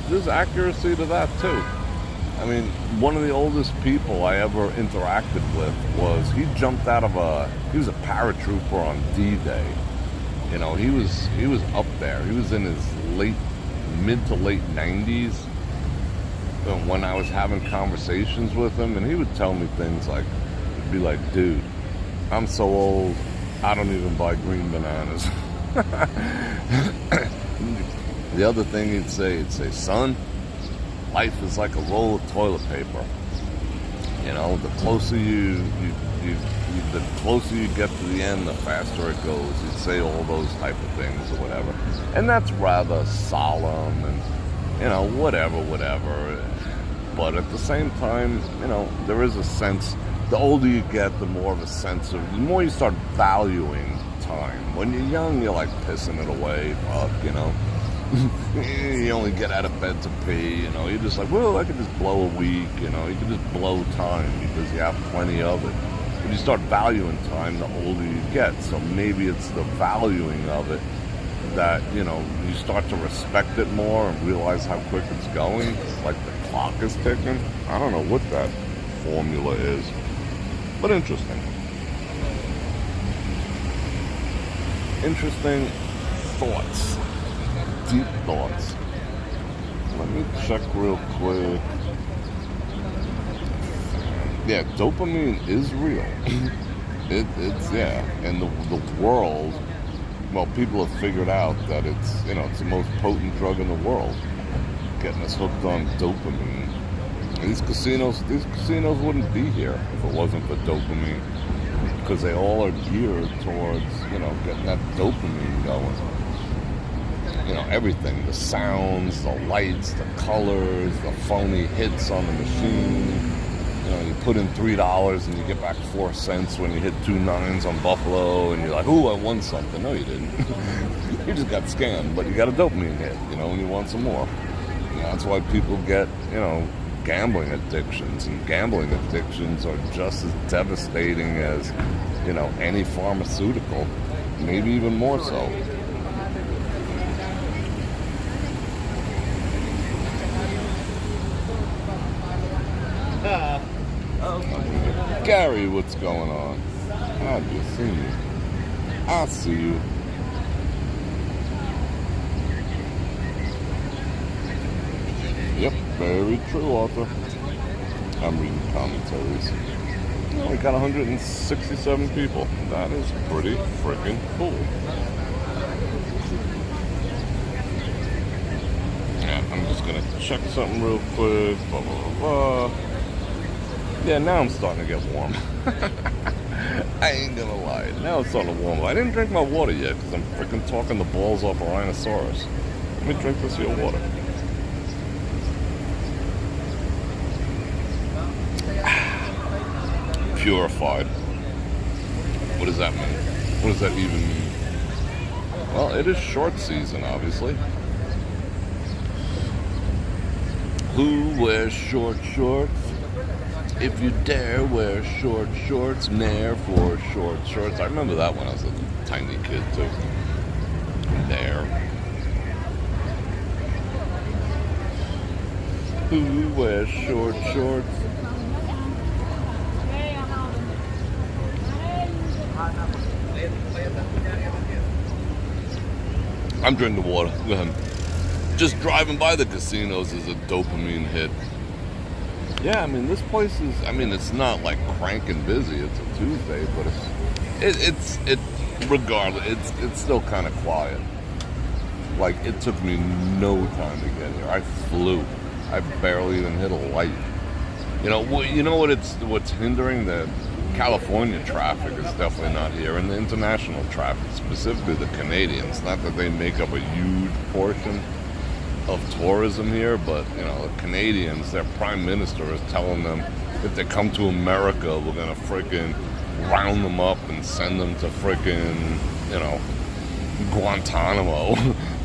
there's accuracy to that too. I mean, one of the oldest people I ever interacted with he jumped out of he was a paratrooper on D-Day. You know, he was up there. He was in his mid to late 90s when I was having conversations with him, and he would tell me things like, he'd be like, dude, I'm so old, I don't even buy green bananas. The other thing he'd say, son, life is like a roll of toilet paper. You know, the closer you get to the end, the faster it goes. He'd say all those type of things or whatever. And that's rather solemn and, whatever. But at the same time, there is a sense, the older you get, the more of a sense of, the more you start valuing time. When you're young, you're like pissing it away, you only get out of bed to pee, you're just like, well, I could just blow a week, you could just blow time because you have plenty of it. But you start valuing time the older you get, so maybe it's the valuing of it that, you start to respect it more and realize how quick it's going. It's like the clock is ticking. I don't know what that formula is, but interesting. Interesting thoughts. Deep thoughts. Let me check real quick. Yeah, dopamine is real. It's and the world, well, people have figured out that it's the most potent drug in the world, getting us hooked on dopamine. And these casinos wouldn't be here if it wasn't for dopamine, because they all are geared towards getting that dopamine going. Everything, the sounds, the lights, the colors, the phony hits on the machine. You put in $3 and you get back 4 cents when you hit 2 9s on Buffalo, and you're like, ooh, I won something. No, you didn't. You just got scammed, but you got a dopamine hit, and you want some more. That's why people get, gambling addictions, and gambling addictions are just as devastating as, any pharmaceutical. maybe even more so. Gary, what's going on? I just see you. I see you. Yep, very true, Arthur. I'm reading commentaries. We got 167 people. That is pretty freaking cool. Yeah, I'm just gonna check something real quick. Blah, blah, blah, blah. Yeah, now I'm starting to get warm. I ain't gonna lie. Now it's starting to warm up. I didn't drink my water yet because I'm freaking talking the balls off a rhinoceros. Let me drink this here water. Purified. What does that mean? What does that even mean? Well, it is short season, obviously. Who wears short shorts? If you dare wear short shorts, nair for short shorts. I remember that when I was a tiny kid too. Nair. Who wears short shorts? I'm drinking water. Go ahead. Just driving by the casinos is a dopamine hit. Yeah, I mean, this place is, I mean, it's not like cranking busy. It's a Tuesday, but regardless, it's still kind of quiet. Like, it took me no time to get here. I flew. I barely even hit a light. You know what's hindering the California traffic is definitely not here, and the international traffic, specifically the Canadians. Not that they make up a huge portion of tourism here, but you know, the Canadians, their prime minister is telling them if they come to America, we're gonna freaking round them up and send them to freaking, you know, Guantanamo.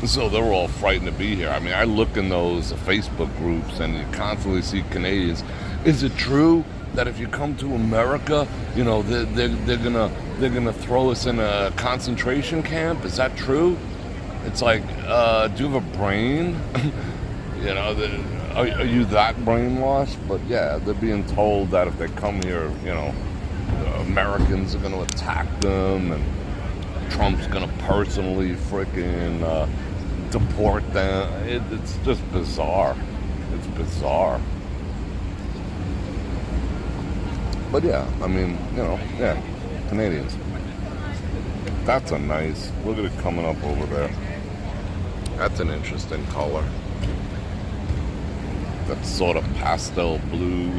So they're all frightened to be here. I mean, I look in those Facebook groups and you constantly see Canadians. Is it true that if you come to America, you know, they're gonna throw us in a concentration camp? Is that true? It's like, do you have a brain? You know, are you that brainwashed? But yeah, they're being told that if they come here, you know, Americans are going to attack them, and Trump's going to personally freaking deport them. It's just bizarre. It's bizarre. But yeah, I mean, you know, yeah, Canadians. That's a nice, look at it coming up over there. That's an interesting color. That sort of pastel blue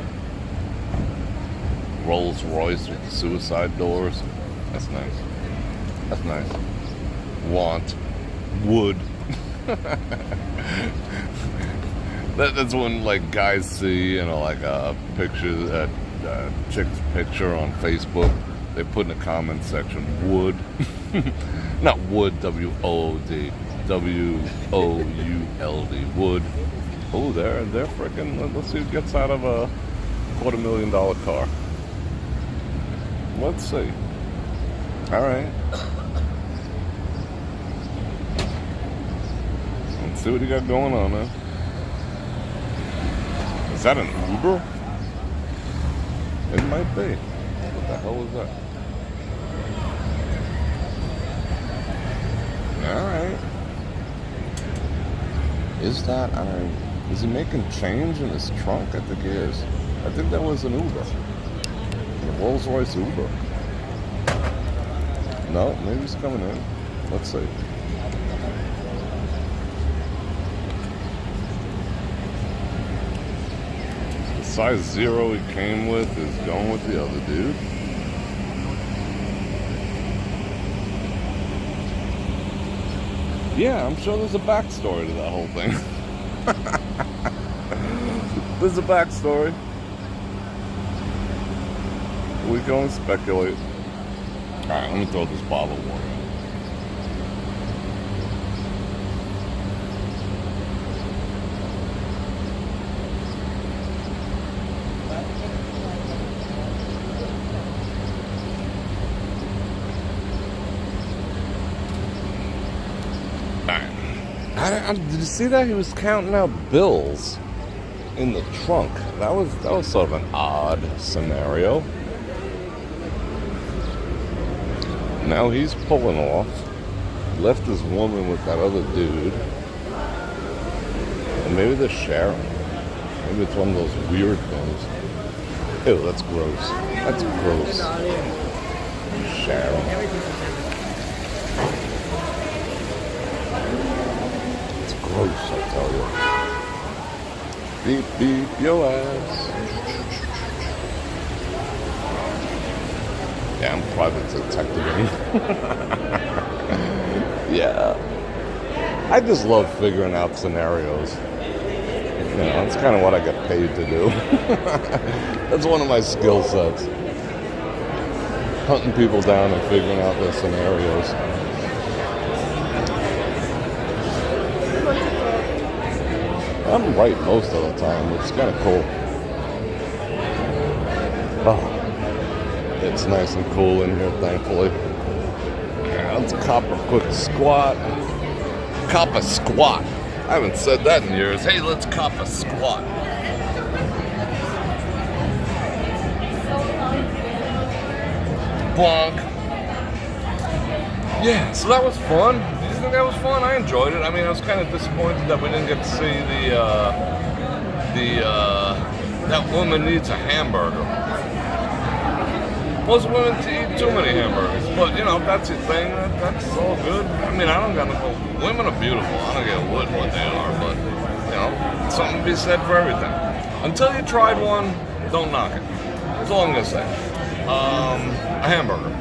Rolls Royce with the suicide doors. That's nice. That's nice. Want. Wood. That's when like guys see, you know, like a picture, a chick's picture on Facebook. They put in the comment section, wood. Not wood, W-O-O-D. W-O-U-L-D. Wood. Oh, they're freaking, let's see who gets out of a $250,000 car. Let's see. All right. Let's see what you got going on, man. Is that an Uber? It might be. What the hell is that? Alright. Is that, is he making change in his trunk? I think he is. I think that was an Uber. A Rolls Royce Uber. No, maybe he's coming in. Let's see. The size 0 he came with is going with the other dude. Yeah, I'm sure there's a backstory to that whole thing. There's a backstory. We can only speculate. Alright, let me throw this bottle of water in. Did you see that? He was counting out bills in the trunk. That was sort of an odd scenario. Now he's pulling off. Left his woman with that other dude. And maybe they're sharing. Maybe it's one of those weird things. Ew, that's gross. That's gross. Sharing. It's gross, I tell you. Beep, beep, your ass. Yeah, I'm private detective. Yeah. I just love figuring out scenarios. You know, that's kind of what I get paid to do. That's one of my skill sets. Hunting people down and figuring out their scenarios. I'm right most of the time, which is kind of cool. Oh, it's nice and cool in here, thankfully. Yeah, let's cop a quick squat. Cop a squat. I haven't said that in years. Hey, let's cop a squat. Bonk. Yeah, so that was fun. You think that was fun? I enjoyed it. I mean, I was kind of disappointed that we didn't get to see that woman needs a hamburger. Most women to eat too many hamburgers, but you know, if that's your thing, that's all good. I mean, I don't got no. Women are beautiful. I don't give a what they are, but you know, something to be said for everything. Until you tried one, don't knock it. That's all I'm gonna say. A hamburger.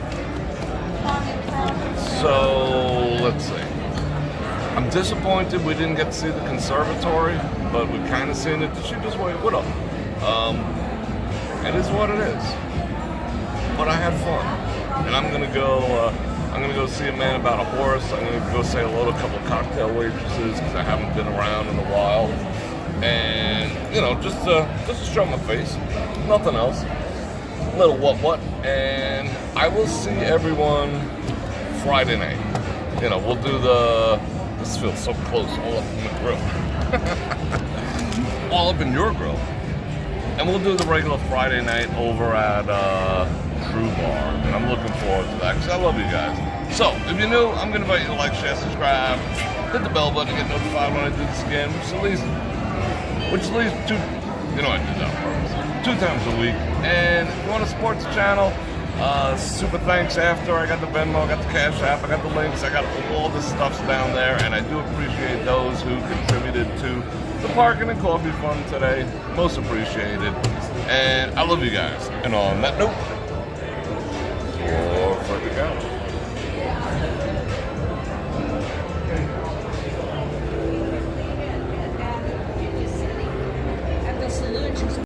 So let's see. I'm disappointed we didn't get to see the Conservatory, but we've kind of seen it. Did she just wait? What up? It is what it is. But I had fun, and I'm gonna go see a man about a horse. I'm gonna go say hello to a couple of cocktail waitresses because I haven't been around in a while, and you know, just to show my face, nothing else. A little what, and I will see everyone Friday night. You know, we'll do this feels so close, all up in the grill, all up in your grill, and we'll do the regular Friday night over at True Bar, and I'm looking forward to that because I love you guys. So, if you're new, I'm going to invite you to like, share, subscribe, hit the bell button to get notified when I do this again, which is at least two, you know I do that on purpose, 2 times a week. And if you want to support the channel, super thanks after. I got the Venmo, I got the Cash App, I got the links, I got all the stuffs down there, and I do appreciate those who contributed to the parking and coffee fund today. Most appreciated. And I love you guys. And on that note, Bror Fredrik out.